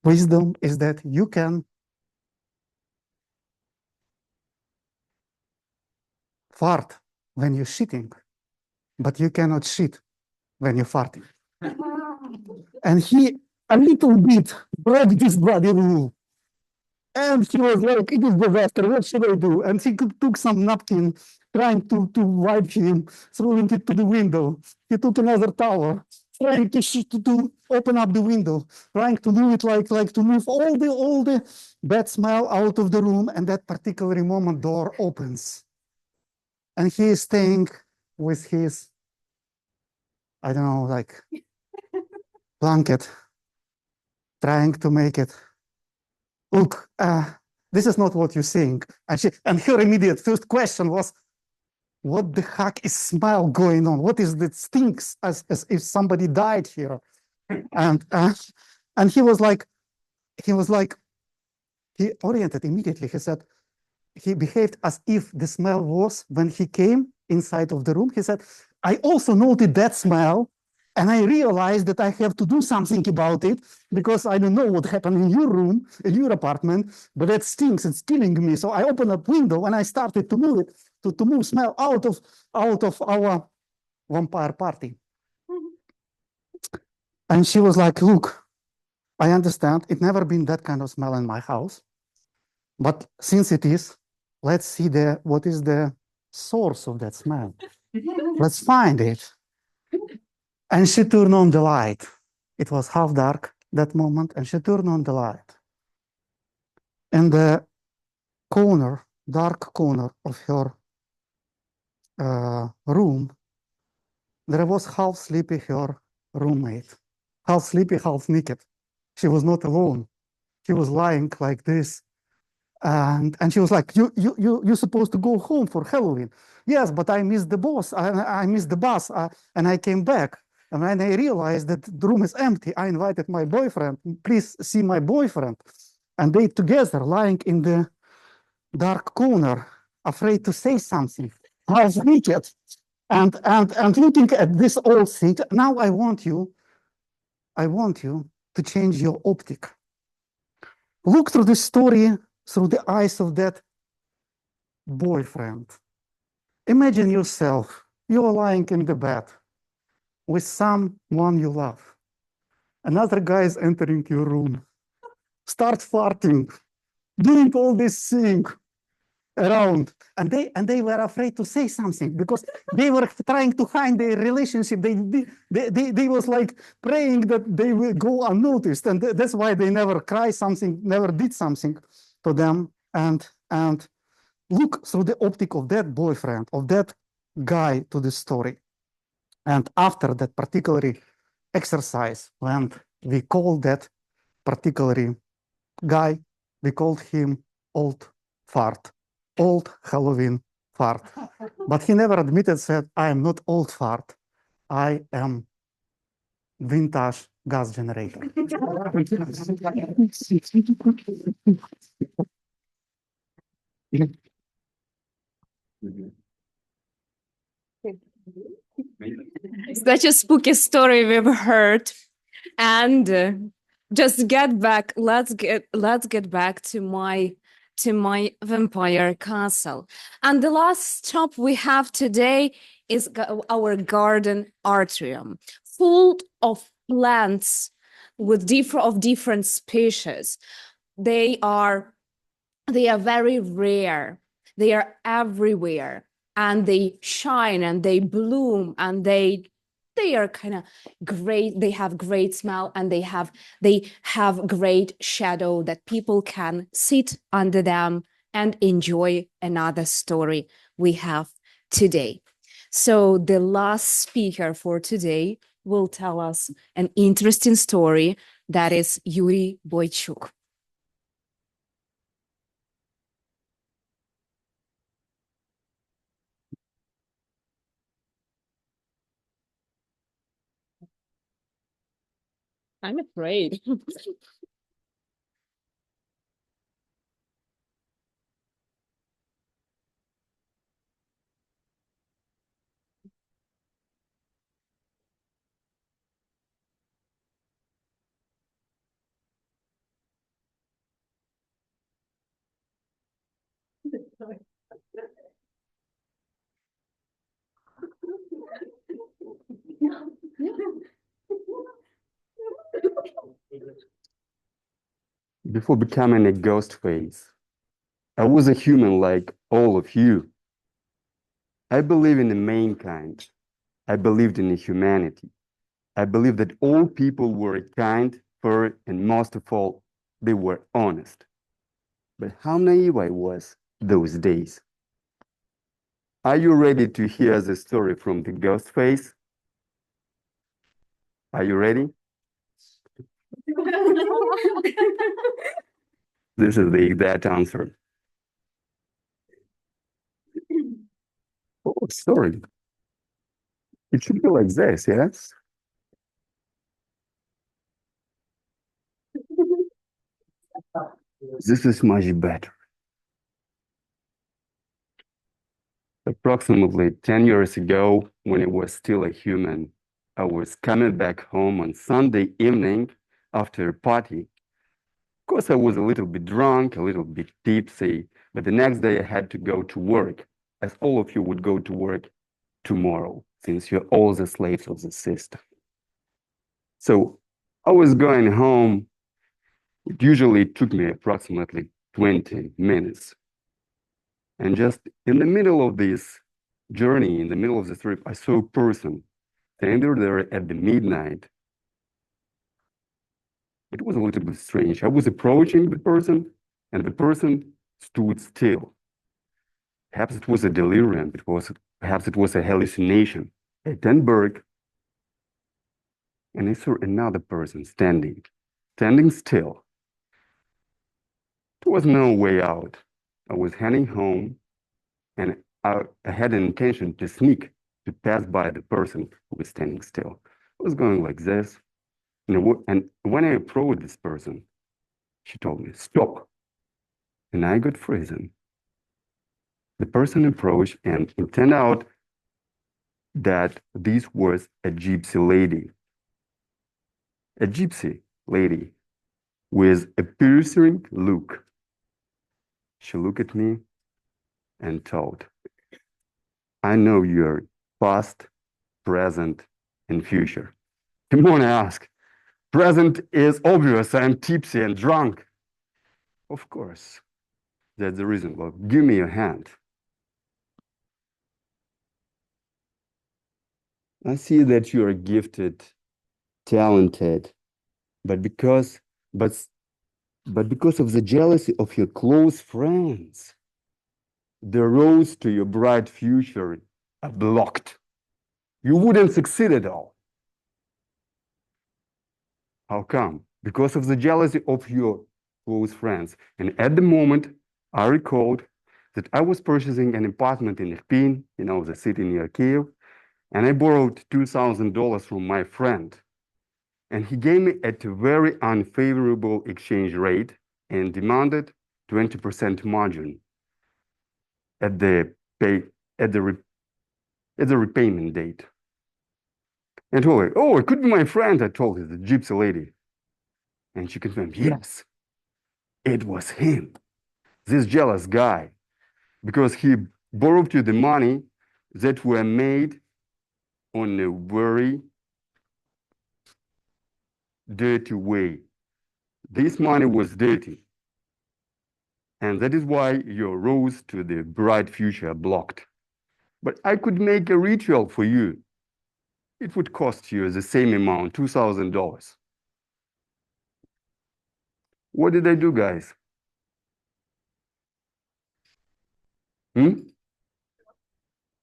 wisdom is that you can fart when you're shitting, but you cannot shit when you're farting. And he a little bit broke this bloody rule. And he was like, it is disaster, what should I do? And he took some napkin, trying to wipe him, throwing it to the window. He took another towel, trying to open up the window, trying to do it like to move all the bad smell out of the room. And that particular moment, door opens. And he is staying with his, I don't know, like blanket, trying to make it. Look, this is not what you think. And her immediate first question was, what the heck is smell going on? What is that stinks as if somebody died here? And he was like, he oriented immediately. He said, he behaved as if the smell was when he came inside of the room. He said, I also noted that smell. And I realized that I have to do something about it because I don't know what happened in your room, in your apartment, but that stinks, it's killing me. So I opened up window and I started to move it, to move smell out of our vampire party. And she was like, look, I understand, it never been that kind of smell in my house. But since it is, let's see what is the source of that smell. Let's find it. And she turned on the light. It was half dark that moment, and she turned on the light. in the corner, dark corner of her room, there was half sleepy her roommate, half sleepy, half naked. She was not alone. She was lying like this. And she was like, you're supposed to go home for Halloween. Yes, but I missed the bus. I missed the bus and I came back. And when I realized that the room is empty, I invited my boyfriend. Please see my boyfriend. And they together lying in the dark corner, afraid to say something, half naked, and looking at this old thing. Now I want you to change your optic. Look through the story through the eyes of that boyfriend. Imagine yourself, you're lying in the bed with someone you love. Another guy is entering your room, start farting, doing all this thing around. And they were afraid to say something because they were trying to hide their relationship. They was like praying that they will go unnoticed. And that's why they never never did something to them. And look through the optic of that boyfriend, of that guy to the story. And after that particular exercise, when we called that particular guy, we called him Old Fart, Old Halloween Fart. But he never admitted, said, I am not Old Fart, I am vintage gas generator. Such a spooky story we've heard. And just get back, let's get back to my vampire castle. And the last stop we have today is our garden atrium, full of plants with different species. They are very rare. They are everywhere, and they shine and they bloom and they are kind of great. They have great smell and they have great shadow that people can sit under them and enjoy another story we have today. So the last speaker for today will tell us an interesting story, that is Yura Boychuk. I'm afraid. Before becoming a ghost face, I was a human like all of you. I believe in the mankind. I believed in humanity. I believed that all people were kind, fair, and most of all, they were honest. But how naive I was those days. Are you ready to hear the story from the ghost face? Are you ready? This is the exact answer. Oh, sorry. It should be like this, yes? This is much better. Approximately 10 years ago, when I was still a human, I was coming back home on Sunday evening after a party. Of course, I was a little bit drunk, a little bit tipsy, but the next day I had to go to work, as all of you would go to work tomorrow, since you're all the slaves of the system. So I was going home. It usually took me approximately 20 minutes. And just in the middle of this journey, in the middle of the trip, I saw a person standing there at the midnight. It was a little bit strange. I was approaching the person, and the person stood still. Perhaps it was a delirium, perhaps it was a hallucination. I turned back, and I saw another person standing still. There was no way out. I was heading home, and I had an intention to sneak, to pass by the person who was standing still. I was going like this, and when I approached this person, she told me, "Stop." And I got frozen. The person approached, and it turned out that this was a gypsy lady. A gypsy lady with a piercing look. She looked at me and told, "I know your past, present, and future." Come on, I asked. Present is obvious. I'm tipsy and drunk. Of course. That's the reason. Well, give me your hand. I see that you are gifted, talented, but because of the jealousy of your close friends, the roads to your bright future are blocked. You wouldn't succeed at all. How come? Because of the jealousy of your close friends. And at the moment, I recalled that I was purchasing an apartment in Irpin, the city near Kiev, and I borrowed $2,000 from my friend. And he gave me at a very unfavorable exchange rate and demanded 20% margin at the repayment date. And told her, "Oh, it could be my friend," I told her, the gypsy lady. And she confirmed, yes, it was him, this jealous guy, because he borrowed you the money that were made on a very dirty way. This money was dirty. And that is why your roads to the bright future are blocked. But I could make a ritual for you. It would cost you the same amount, $2,000. What did I do, guys?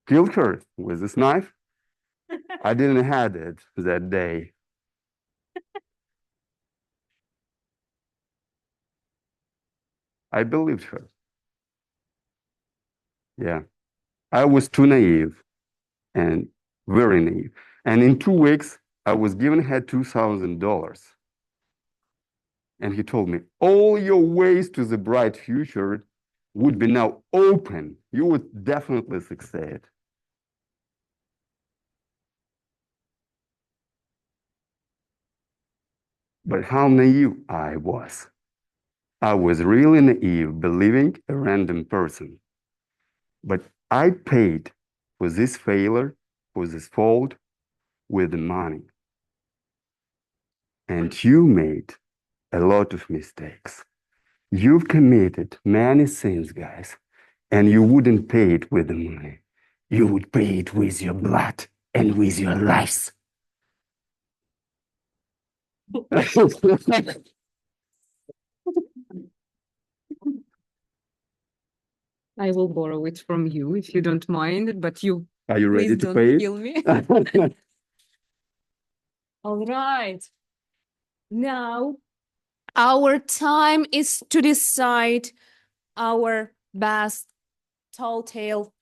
Killed her with this knife? I didn't have it that day. I believed her. Yeah, I was too naive and very naive. And in 2 weeks, I was giving her $2,000. And he told me, all your ways to the bright future would be now open. You would definitely succeed. But how naive I was. I was really naive, believing a random person. But I paid for this failure, for this fault, with the money. And you made a lot of mistakes. You've committed many sins, guys, and you wouldn't pay it with the money. You would pay it with your blood and with your lives. I will borrow it from you if you don't mind, but you Are you please ready to don't pay kill me. it? All right. Now, our time is to decide our best tall tale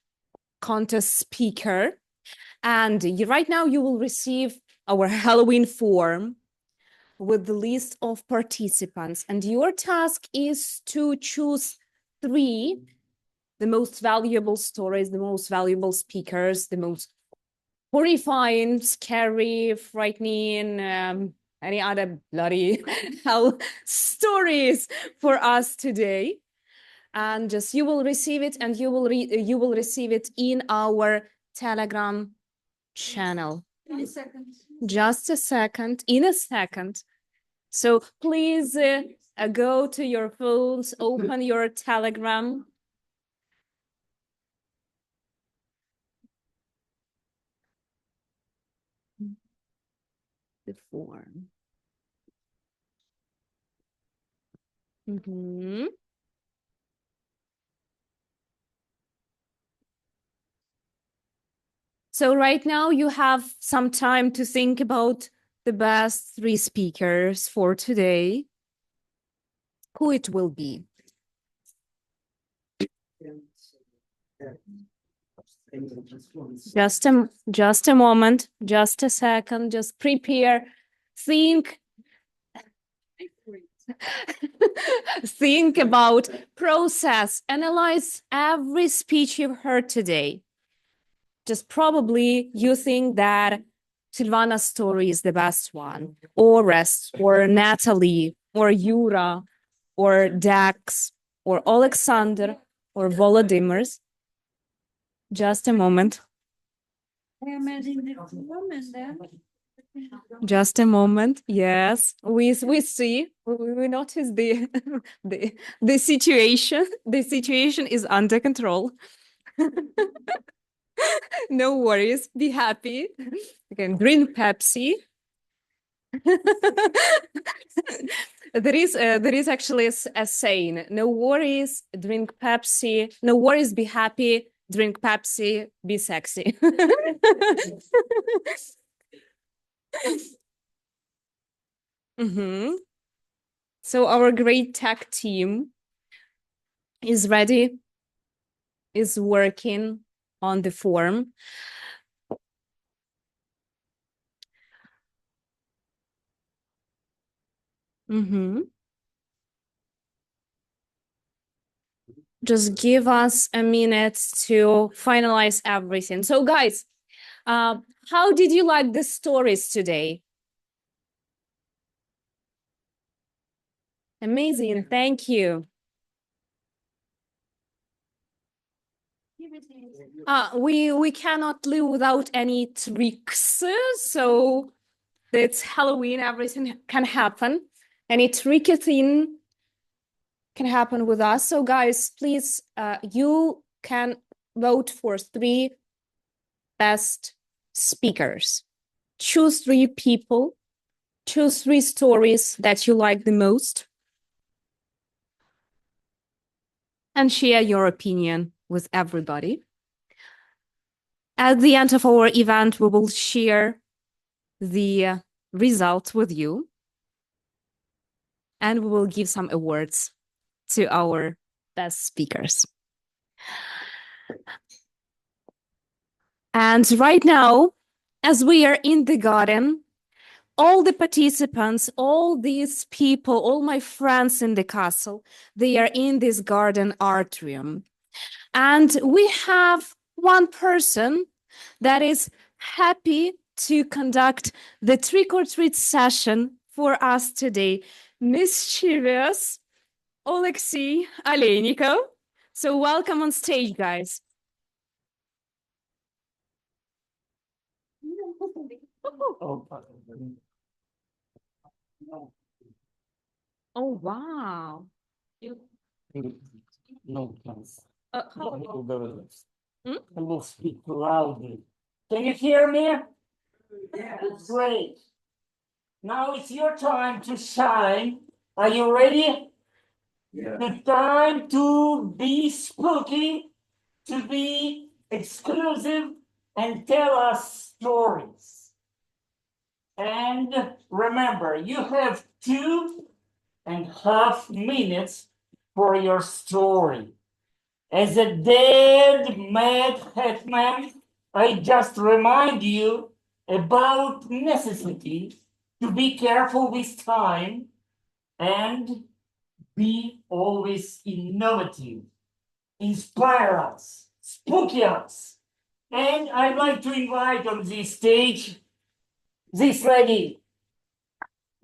contest speaker. And right now you will receive our Halloween form with the list of participants. And your task is to choose 3, the most valuable stories, the most valuable speakers, the most horrifying, scary, frightening, any other bloody hell stories for us today. And just you will receive it, and you will receive it in our Telegram channel. In a second. Just a second, in a second. So please go to your phones, open your Telegram. The form. So right now you have some time to think about the best three speakers for today. Who it will be? Just a moment, just a second, just prepare, think. Think about, process, analyze every speech you've heard today. Just probably you think that Silvana's story is the best one, or Orest, or Nataly, or Yura, or Dax, or Oleksandr, or Volodymyr's. Just a moment. Just a moment. Yes, we see. We notice the the situation. The situation is under control. No worries. Be happy. You can drink Pepsi. There is actually a saying. No worries. Drink Pepsi. No worries. Be happy. Drink Pepsi. Be sexy. So our great tech team is ready, is working on the form. Just give us a minute to finalize everything. So guys, how did you like the stories today? Amazing, thank you. We cannot live without any tricks, so it's Halloween, everything can happen. Any tricky thing can happen with us. So guys, please, you can vote for 3 best speakers. Choose 3 people, choose 3 stories that you like the most, and share your opinion with everybody. At the end of our event, we will share the results with you, and we will give some awards to our best speakers. And right now, as we are in the garden, all the participants, all these people, all my friends in the castle, they are in this garden atrium. And we have one person that is happy to conduct the trick-or-treat session for us today, mischievous Oleksii Aleynikov. So welcome on stage, guys. Oh, wow. No, thanks. Hmm? I will speak loudly. Can you hear me? Yeah. Great. Now it's your time to shine. Are you ready? Yeah. The time to be spooky, to be exclusive, and tell us stories. And remember, you have 2.5 minutes for your story. As a dead mad hetman, I just remind you about necessity to be careful with time and be always innovative. Inspire us, spooky us. And I'd like to invite on this stage this lady.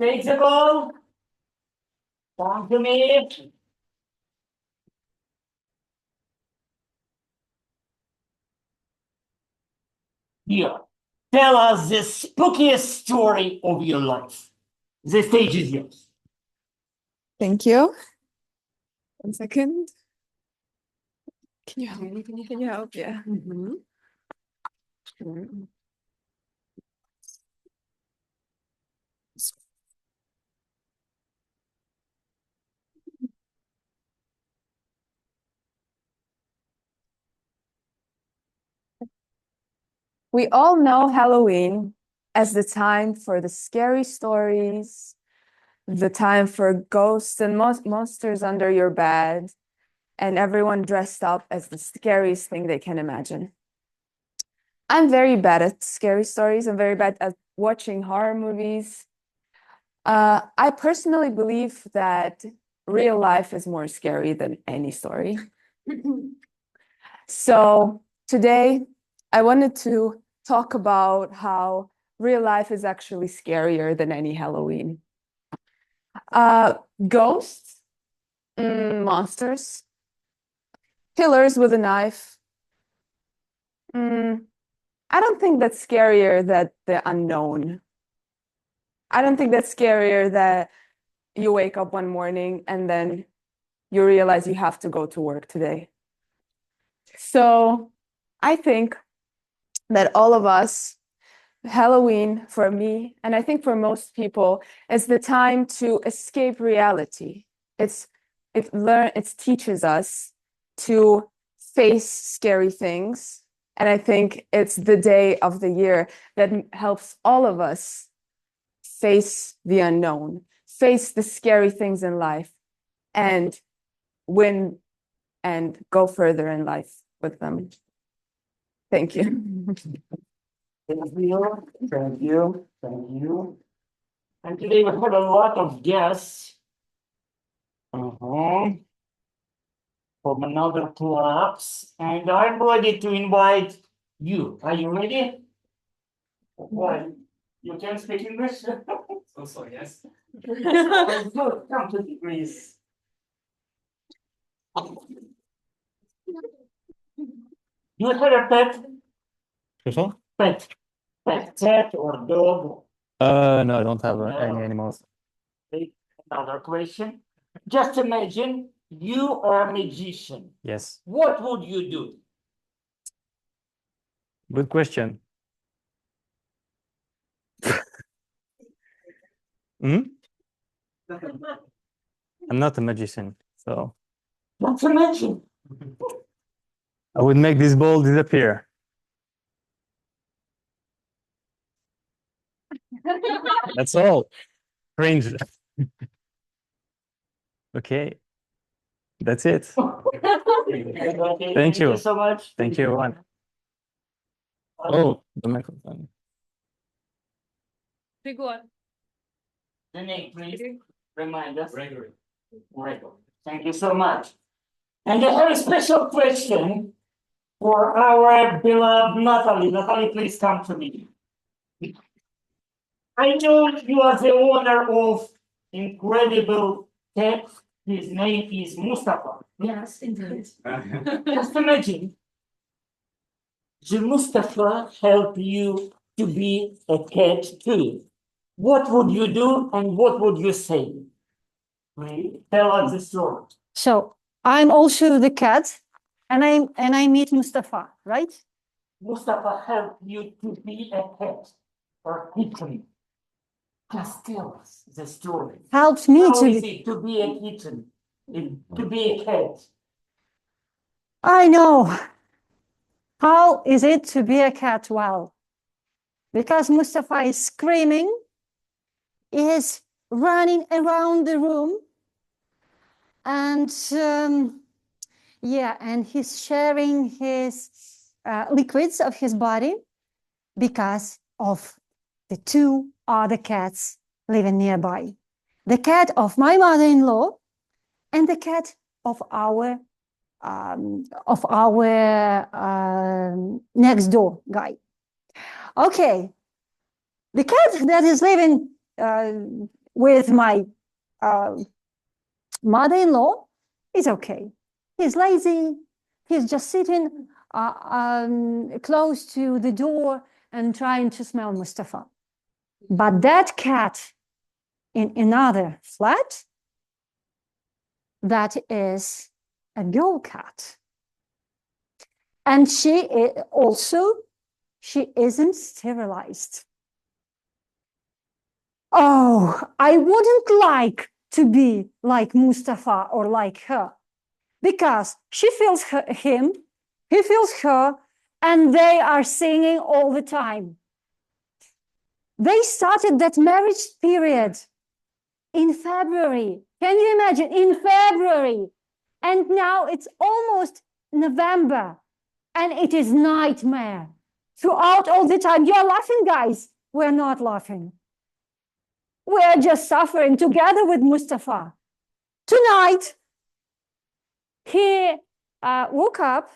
Take the ball. Come to me. Here. Tell us the spookiest story of your life. The stage is yours. Thank you. 1 second. Can you help me? Can you help? Yeah. Sure. We all know Halloween as the time for the scary stories, the time for ghosts and monsters under your bed, and everyone dressed up as the scariest thing they can imagine. I'm very bad at scary stories. I'm very bad at watching horror movies. I personally believe that real life is more scary than any story. So today, I wanted to talk about how real life is actually scarier than any Halloween. Ghosts, monsters, killers with a knife. I don't think that's scarier than the unknown. I don't think that's scarier that you wake up one morning and then you realize you have to go to work today. So I think that all of us, Halloween for me, and I think for most people, is the time to escape reality. It teaches us to face scary things. And I think it's the day of the year that helps all of us face the unknown, face the scary things in life, and win and go further in life with them. Thank you. Thank you, thank you, thank you. And today we have a lot of guests from another clubs, and I'm ready to invite you. Are you ready? Well, you can speak English? Also, yes. Good. Come to the Greece. You have a pet? Pet. Pet or dog? No, I don't have any animals. Another question. Just imagine you are a magician. Yes. What would you do? Good question. I'm not a magician, so Not to mention. I would make this ball disappear. That's all. Cringe. Okay. That's it. Thank you. you so much. Thank you, everyone. Oh, the microphone. Grigor. The name, please. Remind us. Gregory. Thank you so much. And I have a special question for our beloved Nataly. Nataly, please come to me. I know you are the owner of incredible cat. His name is Mustafa. Yes, indeed. Just imagine, the Mustafa help you to be a cat too. What would you do and what would you say? Please tell us the story. So I'm also the cat, and I meet Mustafa, right? Mustafa help you to be a cat or kitten. Just tell us the story. Helps me How to is be. it to be a kitten, to be a cat? I know. How is it to be a cat? Well, because Mustafa is screaming, is running around the room, and yeah, and he's sharing his liquids of his body because of the two other cats living nearby. The cat of my mother-in-law and the cat of our next door guy. Okay, the cat that is living with my mother-in-law is okay. He's lazy. He's just sitting close to the door and trying to smell Mustafa. But that cat in another flat, that is a girl cat. And she isn't sterilized. Oh, I wouldn't like to be like Mustafa or like her, because she feels him, he feels her, and they are singing all the time. They started that marriage period in February. Can you imagine? In February. And now it's almost November, and it is nightmare throughout all the time. You're laughing, guys. We're not laughing. We're just suffering together with Mustafa. Tonight, he woke up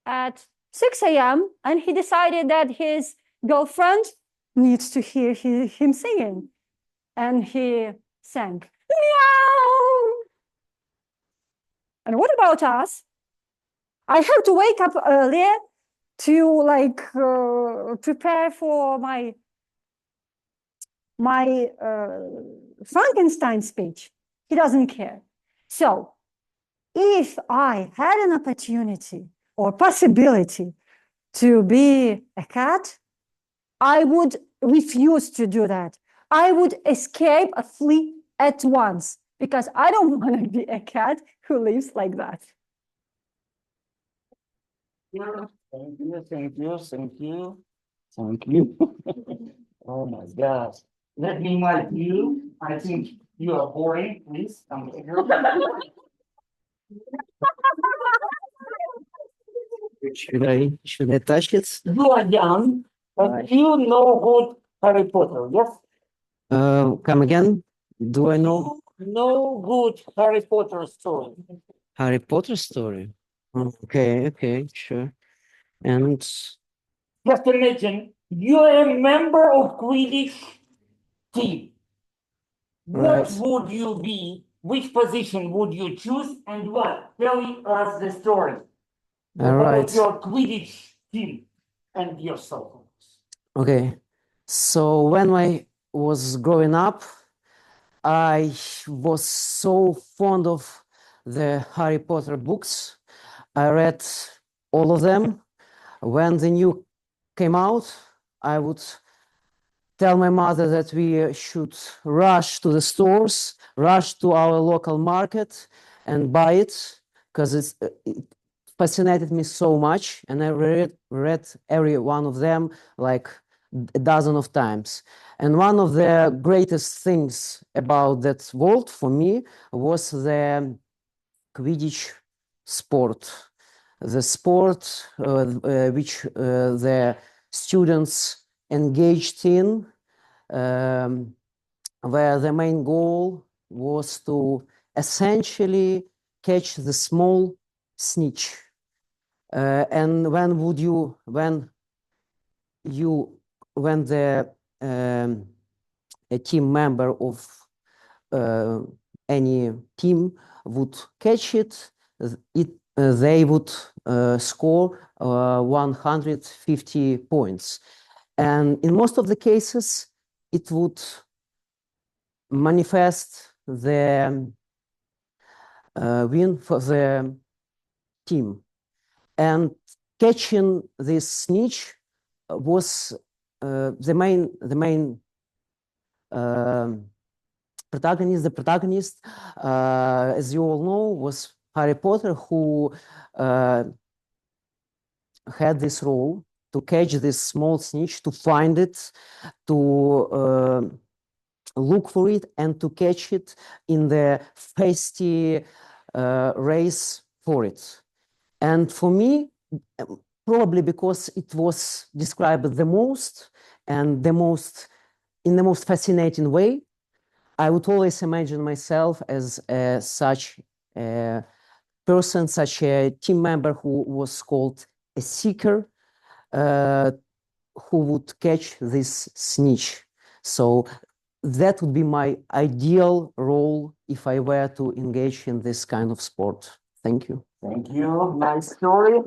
at 6 a.m. and he decided that his girlfriend needs to hear him singing. And he sang, meow. And what about us? I have to wake up earlier to prepare for my Frankenstein speech. He doesn't care. So if I had an opportunity or possibility to be a cat, I would refuse to do that. I would escape or flee at once because I don't want to be a cat who lives like that. Thank you, thank you, thank you, thank you. Oh my gosh. Let me mic you. I think you are boring. Please come here. Should I touch it? You are young, but you know good Harry Potter, yes? Come again? Do I know No good Harry Potter story. Harry Potter story? Okay, okay, sure. And Just imagine you're a member of Quidditch team. What Right. would you be? Which position would you choose and what? Tell us the story all about right. your Quidditch team and yourself. Okay. So when I was growing up, I was so fond of the Harry Potter books. I read all of them. When the new came out, I would tell my mother that we should rush to the stores, rush to our local market and buy it because it fascinated me so much, and I read every one of them like a dozen of times. And one of the greatest things about that world for me was the Quidditch sport. The sport which the students engaged in, where the main goal was to essentially catch the small snitch. And when the a team member of any team would catch it, they would score 150 points. And in most of the cases, it would manifest the win for the team. And catching this snitch was the main protagonist. The protagonist, as you all know, was Harry Potter, who had this role to catch this small snitch, to find it, to look for it, and to catch it in the feisty race for it. And for me, probably because it was described the most and in the most fascinating way, I would always imagine myself as such a person, such a team member who was called a seeker, who would catch this snitch. So that would be my ideal role if I were to engage in this kind of sport. Thank you. Thank you. Nice story.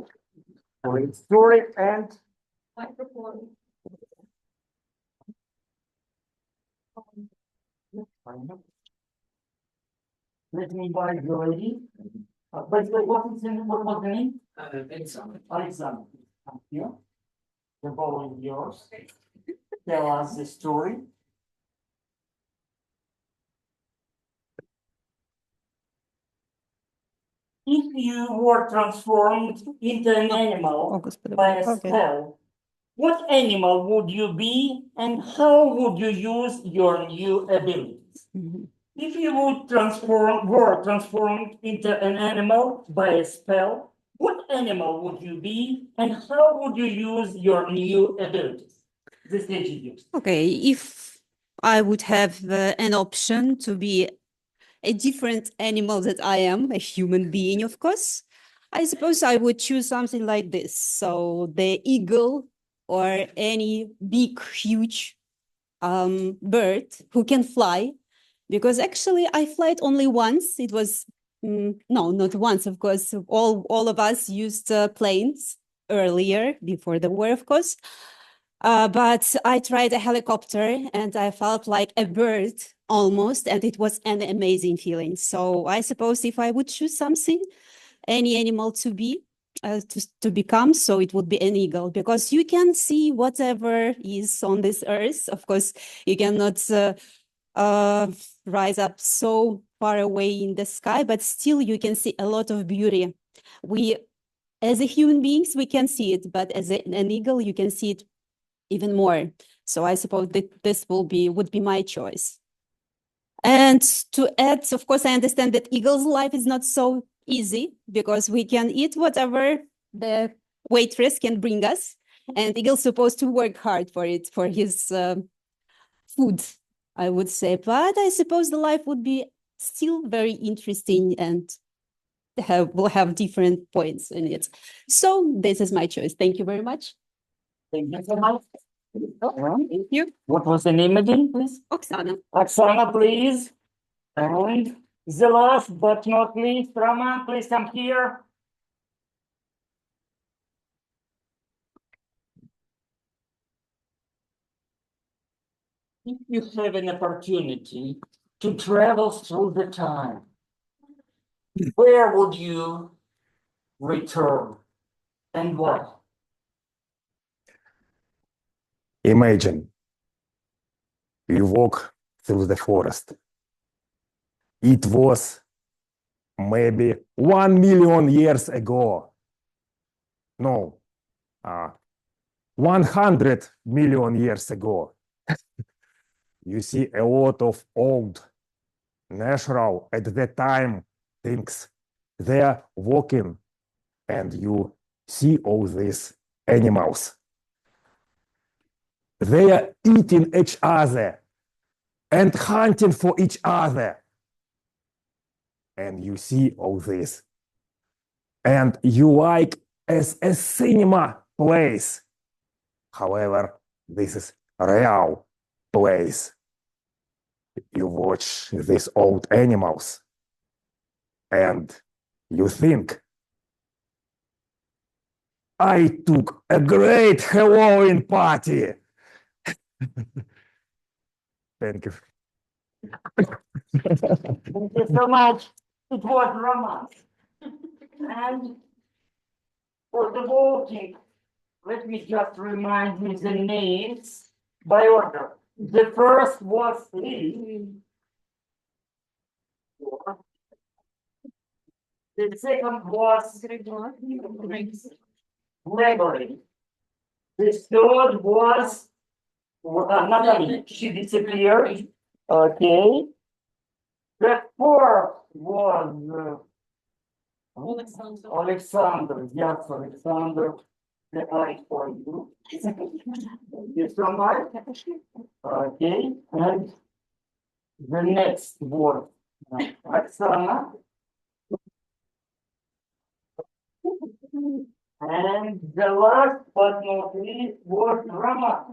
Great story. And Microphone. let me invite you already. But what was the name? Alexandr. Alexandr. Thank you. The ball is yours. Tell us the story. If you were transformed into an animal by a spell, what animal would you be and how would you use your new abilities? If you were transformed into an animal by a spell, what animal would you be and how would you use your new abilities? The stage is yours. Okay, if I would have an option to be a different animal that I am, a human being, of course, I suppose I would choose something like this. So the eagle or any big, huge bird who can fly, because actually I flight only once. It was, no, not once, of course. All of us used planes earlier, before the war, of course. But I tried a helicopter and I felt like a bird almost, and it was an amazing feeling. So I suppose if I would choose something, any animal to be, to become, so it would be an eagle, because you can see whatever is on this earth. Of course, you cannot rise up so far away in the sky, but still you can see a lot of beauty. We, as a human beings, we can see it, but as an eagle, you can see it even more. So I suppose that this would be my choice. And to add, of course, I understand that eagle's life is not so easy because we can eat whatever the waitress can bring us, and eagle's supposed to work hard for it, for his food, I would say. But I suppose the life would be still very interesting and will have different points in it. So this is my choice. Thank you very much. Thank you so much. Thank you. What was the name again, please? Oksana. Oksana, please. And the last but not least, Roman, please come here. If you have an opportunity to travel through the time, where would you return and why? Imagine you walk through the forest. It was maybe 1 million years ago. No, 100 million years ago. You see a lot of old, natural, at that time, things. They're walking, and you see all these animals. They are eating each other and hunting for each other. And you see all this. And you like as a cinema place. However, this is a real place. You watch these old animals and you think, I took a great Halloween party. Thank you. Thank you so much. It was Roman. And for the voting, let me just remind you the names by order. The first was Lee. The second was Gregory. The third was Nataly. She disappeared. Okay. The fourth was Oleksandr. Yes, Oleksandr. The eye for you. Thank you so much. Okay. And the next word, Oksana. And the last but not least was Rama.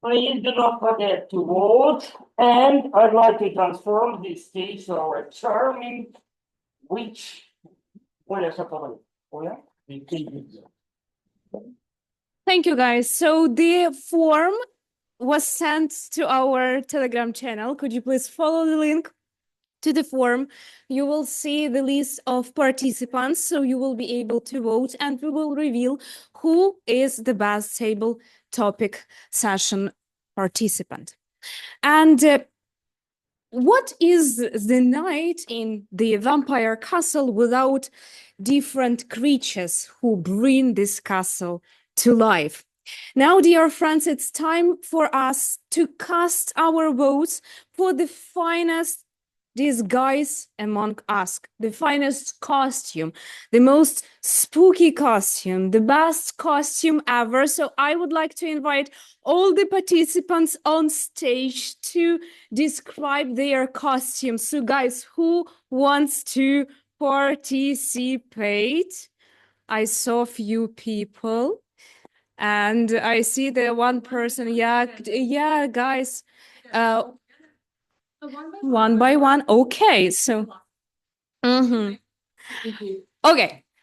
Please do not forget to vote, and I'd like to transform this stage to our charming witch. Thank you, guys. So the form was sent to our Telegram channel. Could you please follow the link? to the form, you will see the list of participants, so you will be able to vote, and we will reveal who is the best table topic session participant. And what is the night in the vampire castle without different creatures who bring this castle to life? Now, dear friends, it's time for us to cast our votes for the finest disguise among us, the finest costume, the most spooky costume, the best costume ever. So I would like to invite all the participants on stage to describe their costumes. So guys, who wants to participate? I saw few people. And I see the one person, yeah, guys, one by one. Okay, so, okay,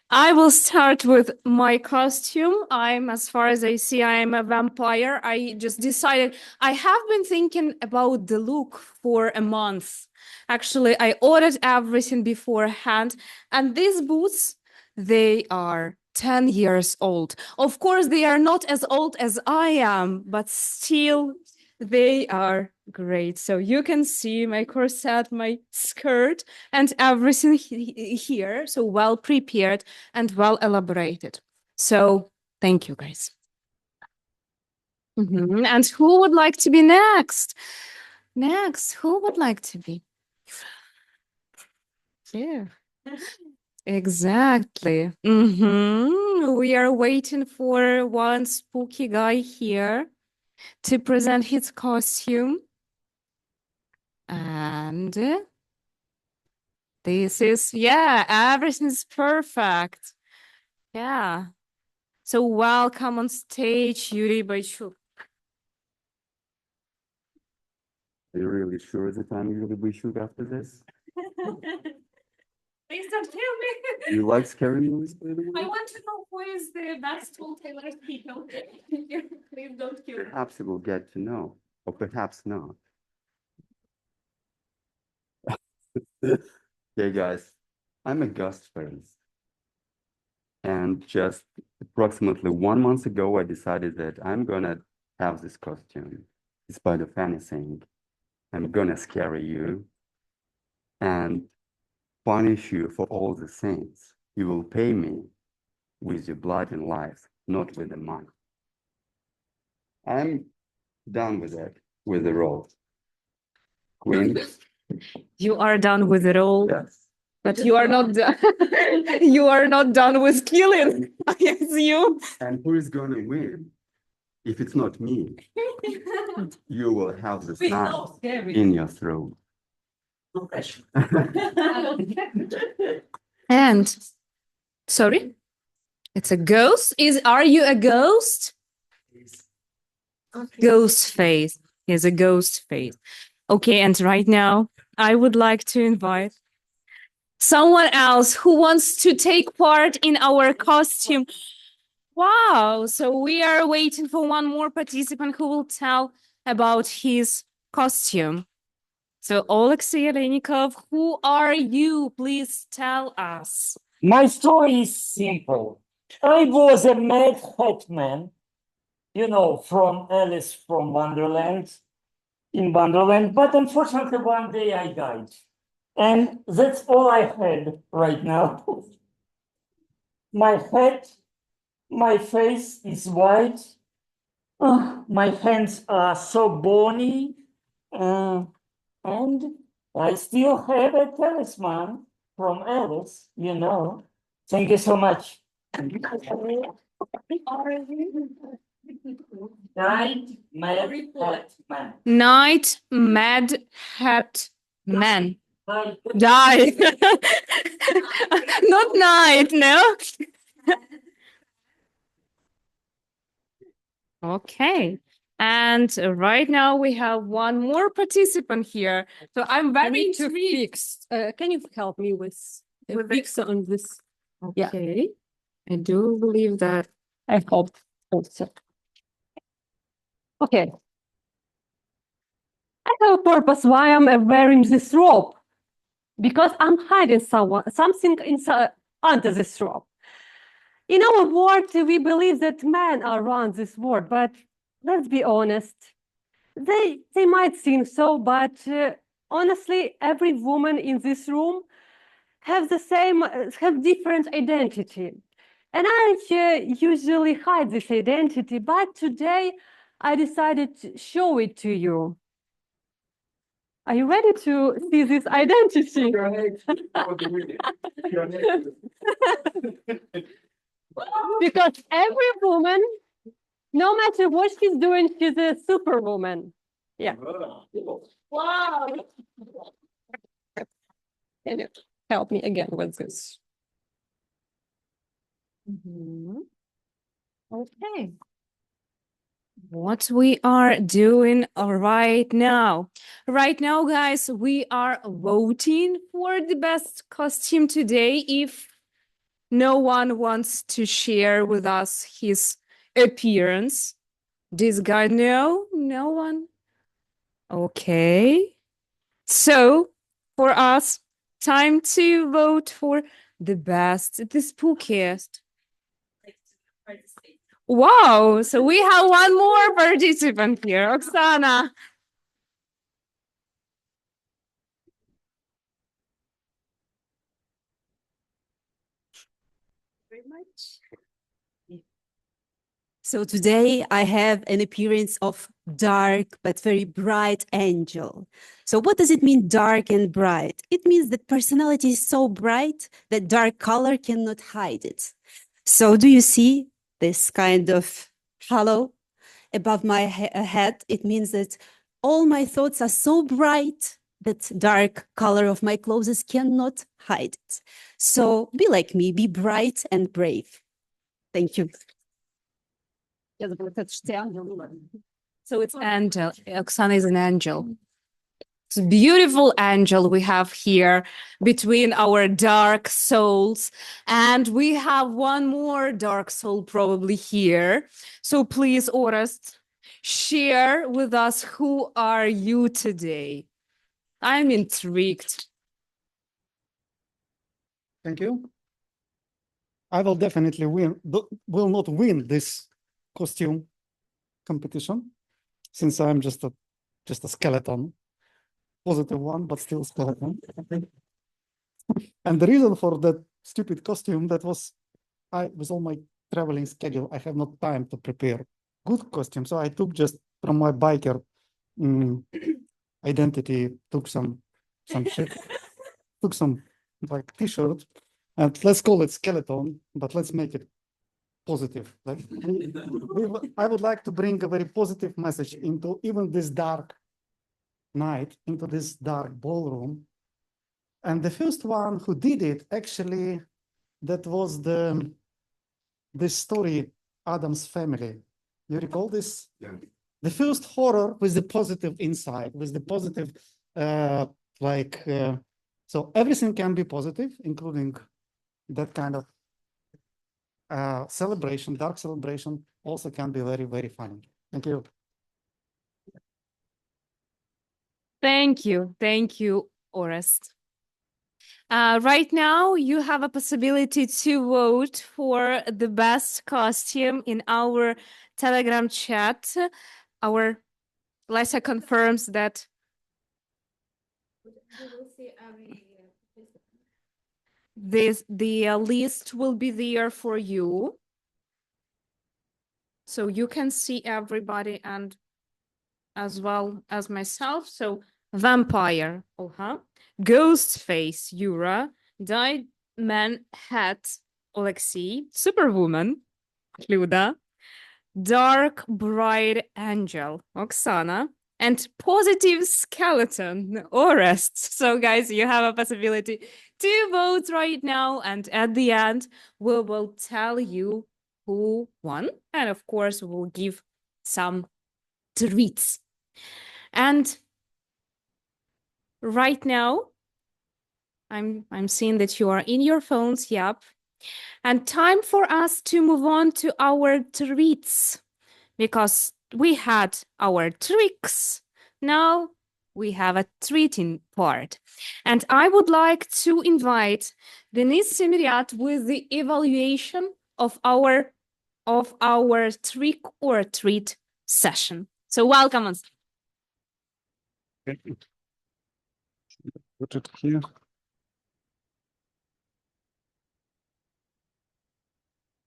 I will start with my costume. As far as I see, I am a vampire. I just decided, I have been thinking about the look for a month. Actually, I ordered everything beforehand, and these boots, they are 10 years old. Of course, they are not as old as I am, but still they are great. So you can see my corset, my skirt, and everything here. So well prepared and well elaborated. So thank you, guys. And who would like to be next? Next, who would like to be? Yeah. Exactly. We are waiting for one spooky guy here to present his costume. And this is, yeah, everything's perfect. Yeah. So welcome on stage, Yura Boychuk. Are you really sure that I'm Yura Boychuk after this? Please don't kill me. You like scary movies, by the way? I want to know who is the best storyteller people. Please don't kill me. Perhaps you will get to know, or perhaps not. Hey guys, I'm a ghost first. And just approximately 1 month ago, I decided that I'm gonna have this costume. Despite of anything, I'm gonna scare you and punish you for all the things. You will pay me with your blood and life, not with the money. I'm done with it, with the role. Queen? You are done with it all. Yes. But you are not done. You are not done with killing, I assume. And who is gonna win? If it's not me, you will have this knife in your throat. And sorry, it's a ghost. Are you a ghost? Ghost face. Is a ghost face. Okay, and right now I would like to invite someone else who wants to take part in our costume. Wow, so we are waiting for one more participant who will tell about his costume. So Oleksii, Aleynikov, who are you? Please tell us. My story is simple. I was a mad hetman, you know, from Alice from Wonderland, in Wonderland, but unfortunately one day I died. And that's all I had right now. My head, my face is white. My hands are so bony. And I still have a talisman from Alice, you know. Thank you so much. Night Mad Hat Man. Night Mad Hat Man. Die. Not night, no? Okay. And right now we have one more participant here. So I'm very intrigued. Can you help me with a fix on this? Okay. I do believe that. I hope also. Okay. I have a purpose why I'm wearing this robe. because I'm hiding something inside under this robe. In our world, we believe that men are around this world, but let's be honest. They might think so, but honestly, every woman in this room have different identity. And I usually hide this identity, but today I decided to show it to you. Are you ready to see this identity? Because every woman, no matter what she's doing, she's a superwoman. Yeah. Wow. Can you help me again with this? Okay. What we are doing right now. Right now, guys, we are voting for the best costume today. If no one wants to share with us his appearance, this guy, no one. Okay. So for us, time to vote for the best, the spookiest. Wow, so we have one more participant here, Oksana. Very much. So today I have an appearance of dark but very bright angel. So what does it mean, dark and bright? It means that personality is so bright that dark color cannot hide it. So do you see this kind of halo above my head? It means that all my thoughts are so bright that dark color of my clothes cannot hide it. So be like me, be bright and brave. Thank you. So it's angel. Oksana is an angel. It's a beautiful angel we have here between our dark souls. And we have one more dark soul probably here. So please, Orest, share with us who are you today. I'm intrigued. Thank you. I will definitely will not win this costume competition, since I'm just a skeleton, positive one, but still skeleton. And the reason for that stupid costume, that was with all my traveling schedule, I have not time to prepare good costume. So I took just from my biker identity, took some shit, took some like t-shirt, and let's call it skeleton, but let's make it positive. Like, I would like to bring a very positive message into even this dark night, into this dark ballroom. And the first one who did it, actually, that was this story, Addams Family. You recall this? Yeah. The first horror with the positive inside, with the positive, so everything can be positive, including that kind of celebration, dark celebration also can be very, very funny. Thank you. Thank you, Orest. Right now, you have a possibility to vote for the best costume in our Telegram chat. Our Lisa confirms that the list will be there for you. So you can see everybody and as well as myself. So vampire, Ghostface, Yura, Dyed Man Hat, Oleksii, Superwoman, Luda, Dark Bride Angel, Oksana, and Positive Skeleton, Orest. So guys, you have a possibility to vote right now, and at the end, we will tell you who won, and of course, we'll give some treats. And right now, I'm seeing that you are in your phones, yep. And time for us to move on to our treats, because we had our tricks. Now we have a treating part. And I would like to invite Denis Semiriat with the evaluation of our trick or treat session. So welcome on stage. Put it here.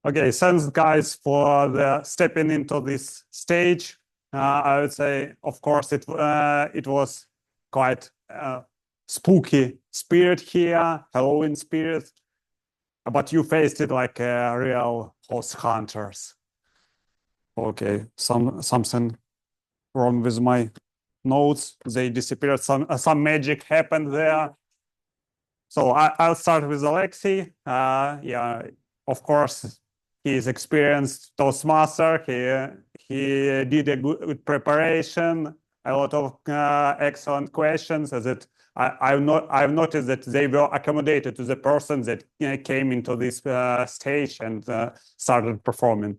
Okay, thanks guys for the stepping into this stage. I would say, of course, it was quite spooky spirit here, Halloween spirit, but you faced it like real horse hunters. Okay, something wrong with my notes. They disappeared. Some magic happened there. So I'll start with Oleksii. Yeah, of course, he is experienced Toastmaster. He did a good preparation, a lot of excellent questions. I've noticed that they were accommodated to the person that came into this stage and started performing.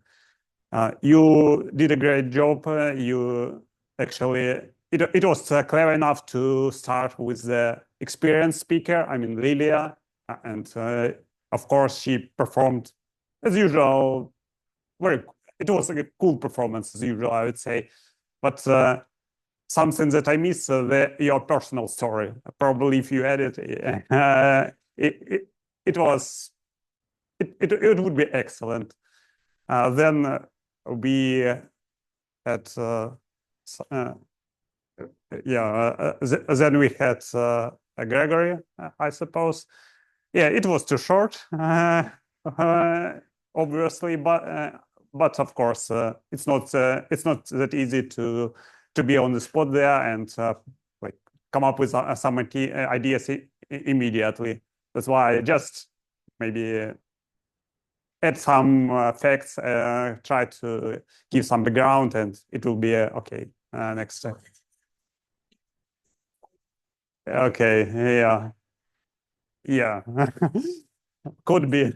You did a great job. You actually, it was clever enough to start with the experienced speaker, I mean, Lilia. And of course, she performed as usual. It was like a cool performance as usual, I would say. But something that I miss, your personal story. Probably if you edit it, it would be excellent. Then we had then we had Gregory, I suppose. Yeah, it was too short, obviously, but of course it's not that easy to be on the spot there and like come up with some ideas immediately. That's why I just maybe add some facts, try to give some background, and it will be okay. Next step. Okay, yeah, could be,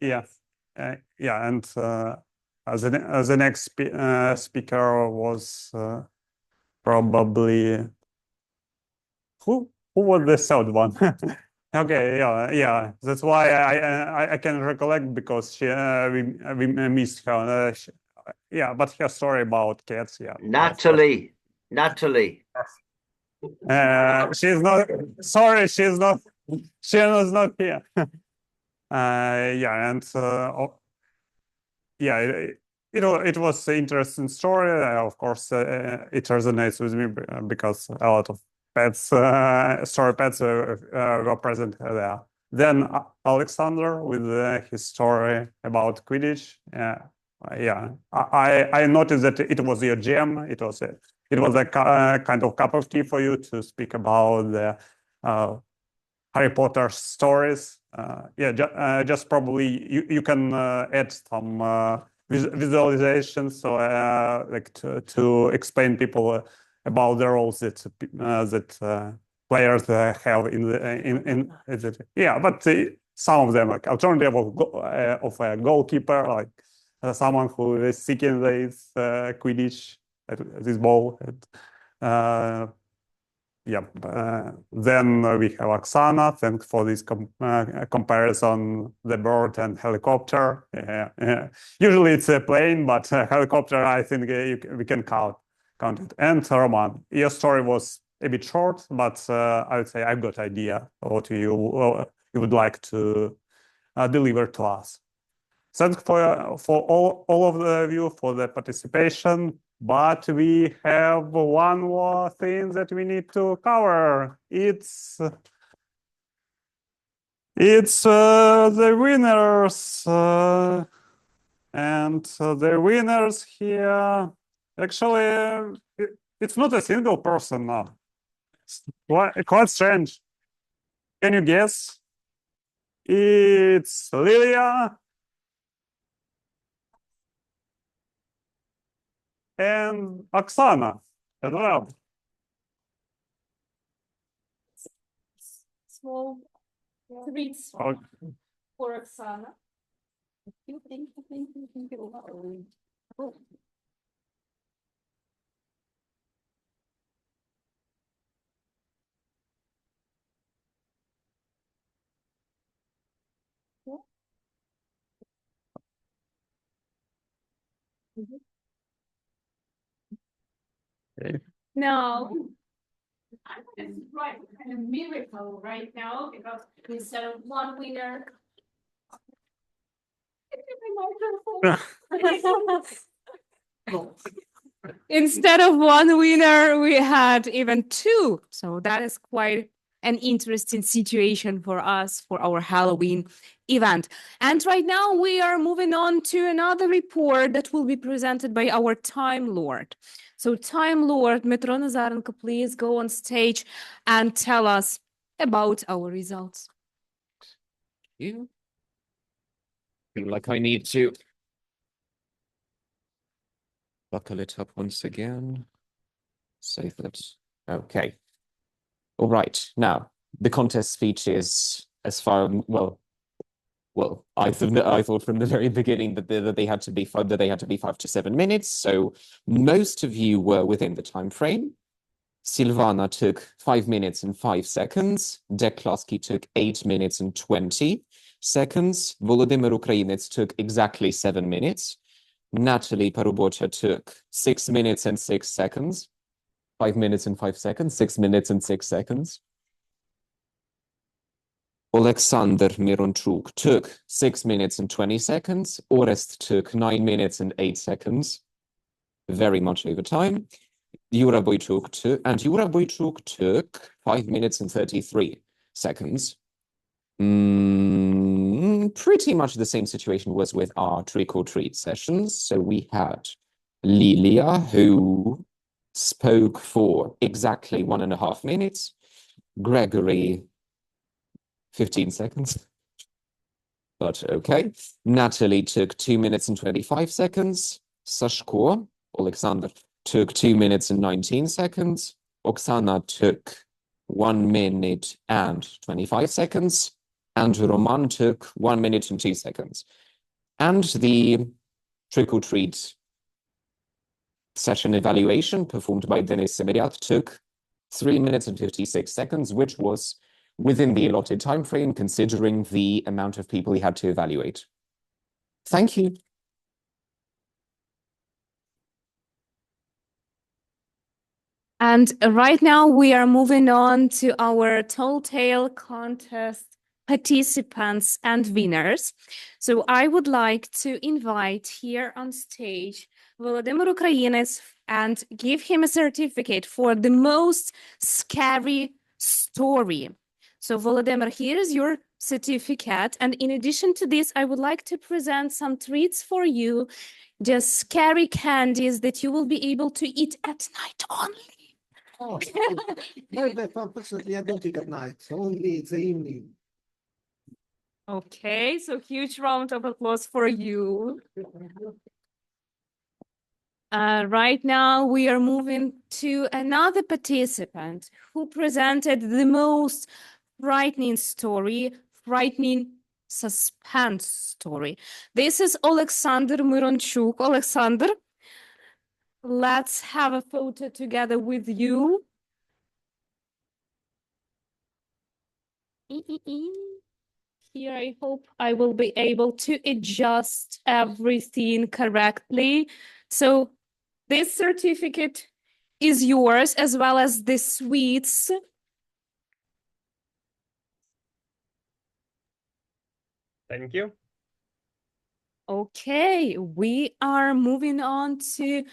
yeah, and the next speaker was probably who was the third one? Okay, yeah. That's why I can recollect because we missed her. Yeah, but her story about cats. Yeah. Nataly. She's not. Sorry, she's not. She was not here. Yeah, and yeah, it was an interesting story. Of course, it resonates with me because a lot of pets, story pets were present there. Then Alexander with his story about Quidditch. Yeah, I noticed that it was your jam. It was a kind of cup of tea for you to speak about the Harry Potter stories. Yeah, just probably you can add some visualizations, so like to explain people about the roles that players have in yeah, but some of them like alternative of a goalkeeper, like someone who is seeking this Quidditch, this ball. Yeah. Then we have Oksana. Thanks for this comparison, the bird and helicopter. Usually it's a plane, but helicopter, I think we can count it. And Roman, your story was a bit short, but I would say I've got idea what you would like to deliver to us. Thanks for all of you for the participation. But we have one more thing that we need to cover. It's the winners, and the winners here. Actually, it's not a single person now. It's quite strange. Can you guess? It's Lilia and Oksana as well. Small treats Okay. for Oksana. Thank you. Now, it's right, kind of miracle right now because instead of one winner, instead of one winner, we had even two. So that is quite an interesting situation for us for our Halloween event. And right now we are moving on to another report that will be presented by our Time Lord. So Time Lord, Dmytro Nazarenko, please go on stage and tell us about our results. You feel like I need to buckle it up once again. Save that. Okay. All right. Now, the contest speech is as far I thought from the very beginning that they had to be 5 to 7 minutes. So most of you were within the time frame. Silvana took 5 minutes and 5 seconds. Cluskey took 8 minutes and 20 seconds. Volodymyr Ukrainets took exactly 7 minutes. Nataly Parubocha took 6 minutes and 6 seconds. 5 minutes and 5 seconds, 6 minutes and 6 seconds. Oleksandr Myronchuk took 6 minutes and 20 seconds. Orest took 9 minutes and 8 seconds. Very much over time. Yura Boychuk took 5 minutes and 33 seconds. Pretty much the same situation was with our trick-or-treat sessions. So we had Lilia, who spoke for exactly 1.5 minutes. Gregory, 15 seconds. But okay. Nataly took 2 minutes and 25 seconds. Sashko, Oleksandr, took 2 minutes and 19 seconds. Oksana took 1 minute and 25 seconds. And Roman took 1 minute and 2 seconds. And the trick-or-treat session evaluation performed by Denis Semiriat took 3 minutes and 56 seconds, which was within the allotted time frame, considering the amount of people he had to evaluate. Thank you. And right now we are moving on to our Tall Tale contest participants and winners. So I would like to invite here on stage Volodymyr Ukrainets and give him a certificate for the most scary story. So Volodymyr, here is your certificate. And in addition to this, I would like to present some treats for you, just scary candies that you will be able to eat at night only. Oh, unfortunately, I don't eat at night. Only it's the evening. Okay, so huge round of applause for you. Right now, we are moving to another participant who presented the most frightening story, frightening suspense story. This is Oleksandr Myronchuk. Oleksandr, let's have a photo together with you. Here, I hope I will be able to adjust everything correctly. So this certificate is yours, as well as the sweets. Thank you. Okay, we are moving on to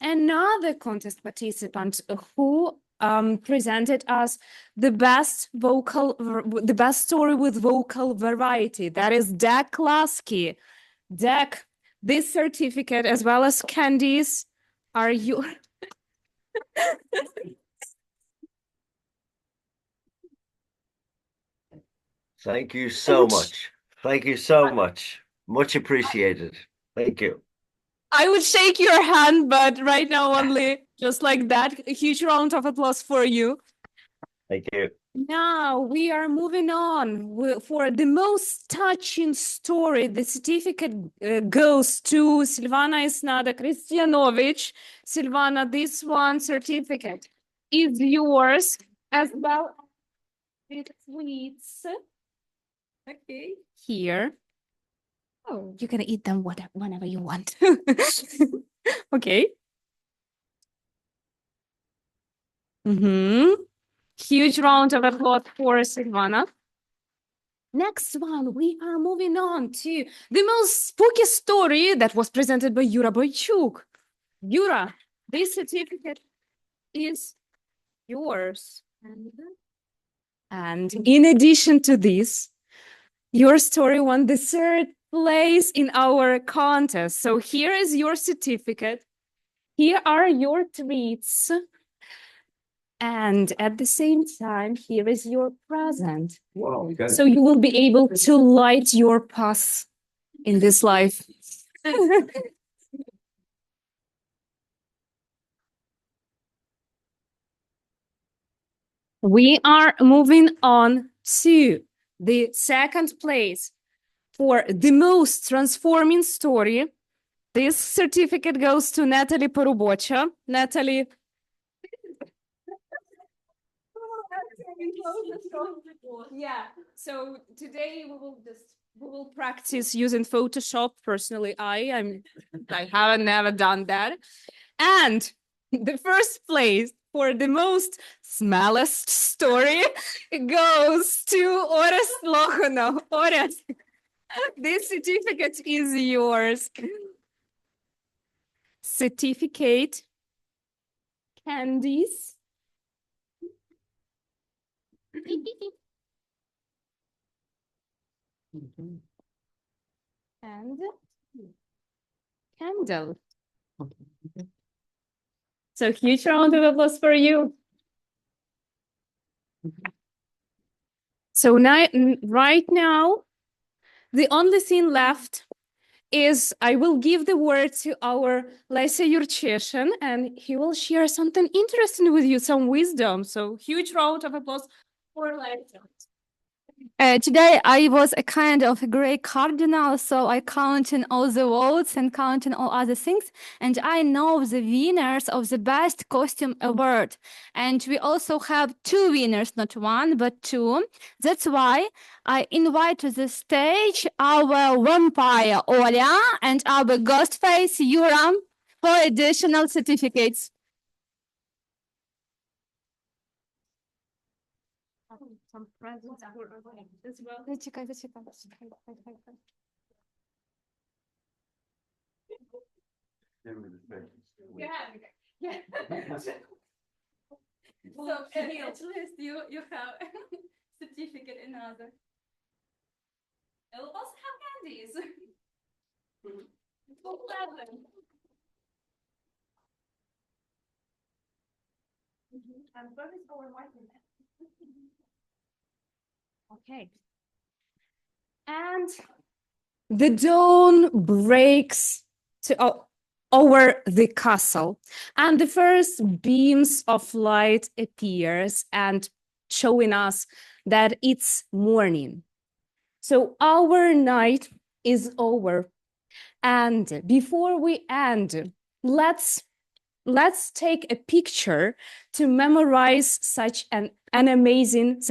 another contest participant who presented us the best story with vocal variety. That is Cluskey. This certificate as well as candies are yours. Thank you so much. Thank you so much. Much appreciated. Thank you. I would shake your hand, but right now only just like that. A huge round of applause for you. Thank you. Now we are moving on for the most touching story. The certificate goes to Silvana Isnado Krestianovych. Silvana, this one certificate is yours as well as sweets. Okay, here. Oh, you can eat them whenever you want. Okay. Huge round of applause for Silvana. Next one, we are moving on to the most spooky story that was presented by Yura Boychuk. Yura, this certificate is yours. And in addition to this, your story won the third place in our contest. So here is your certificate. Here are your treats. And at the same time, here is your present. Wow. So you will be able to light your path in this life. We are moving on to the second place for the most transforming story. This certificate goes to Nataly Parubocha. Nataly. Yeah, so today we will practice using Photoshop. Personally, I haven't never done that. And the first place for the most smellest story goes to Orest Logunov. Orest, this certificate is yours. Certificate, candies. And candle. So huge round of applause for you. So now, right now, the only thing left is I will give the word to our Lesia Yurcheshin, and he will share something interesting with you, some wisdom. So huge round of applause for Lesia. Today I was a kind of a gray cardinal, so I counting all the votes and counting all other things, and I know the winners of the best costume award. And we also have two winners, not one, but two. That's why I invite to the stage our vampire Oля and our ghost face Yura for additional certificates. Some presents for as well. Зачекай. Yeah. So at least you have certificate in other. It will also have candies. Full level. And what is our market? Okay. And the dawn breaks over the castle, and the first beams of light appears and showing us that it's morning. So our night is over. And before we end, let's take a picture to memorize such an amazing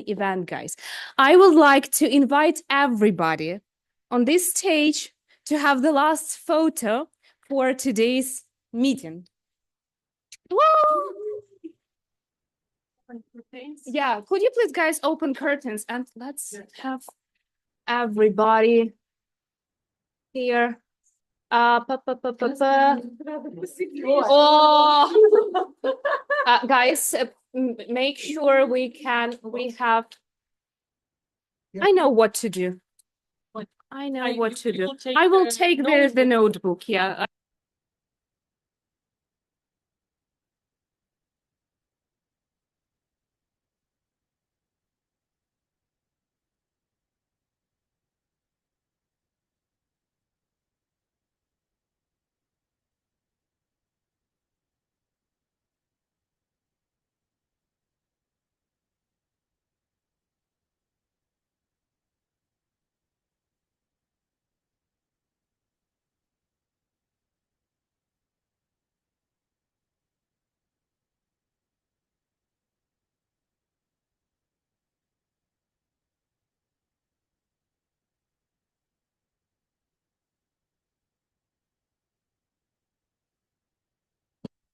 event, guys. I would like to invite everybody on this stage to have the last photo for today's meeting. Woo! Yeah, could you please, guys, open curtains and let's have everybody here. Oh. Guys, make sure we have. I know what to do. I know what to do. I will take the notebook. Yeah.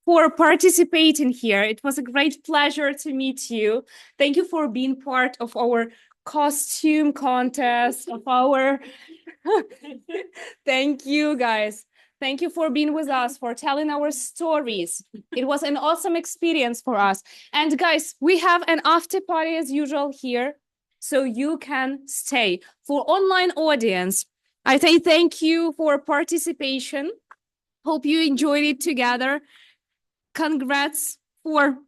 for participating here. It was a great pleasure to meet you. Thank you for being part of our costume contest, of our... Thank you, guys. Thank you for being with us, for telling our stories. It was an awesome experience for us. And guys, we have an after party as usual here, so you can stay. For online audience, I say thank you for participation. Hope you enjoyed it together. Congrats for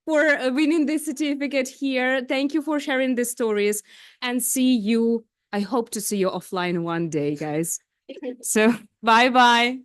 winning this certificate here. Thank you for sharing the stories, and see you. I hope to see you offline one day, guys. So bye-bye.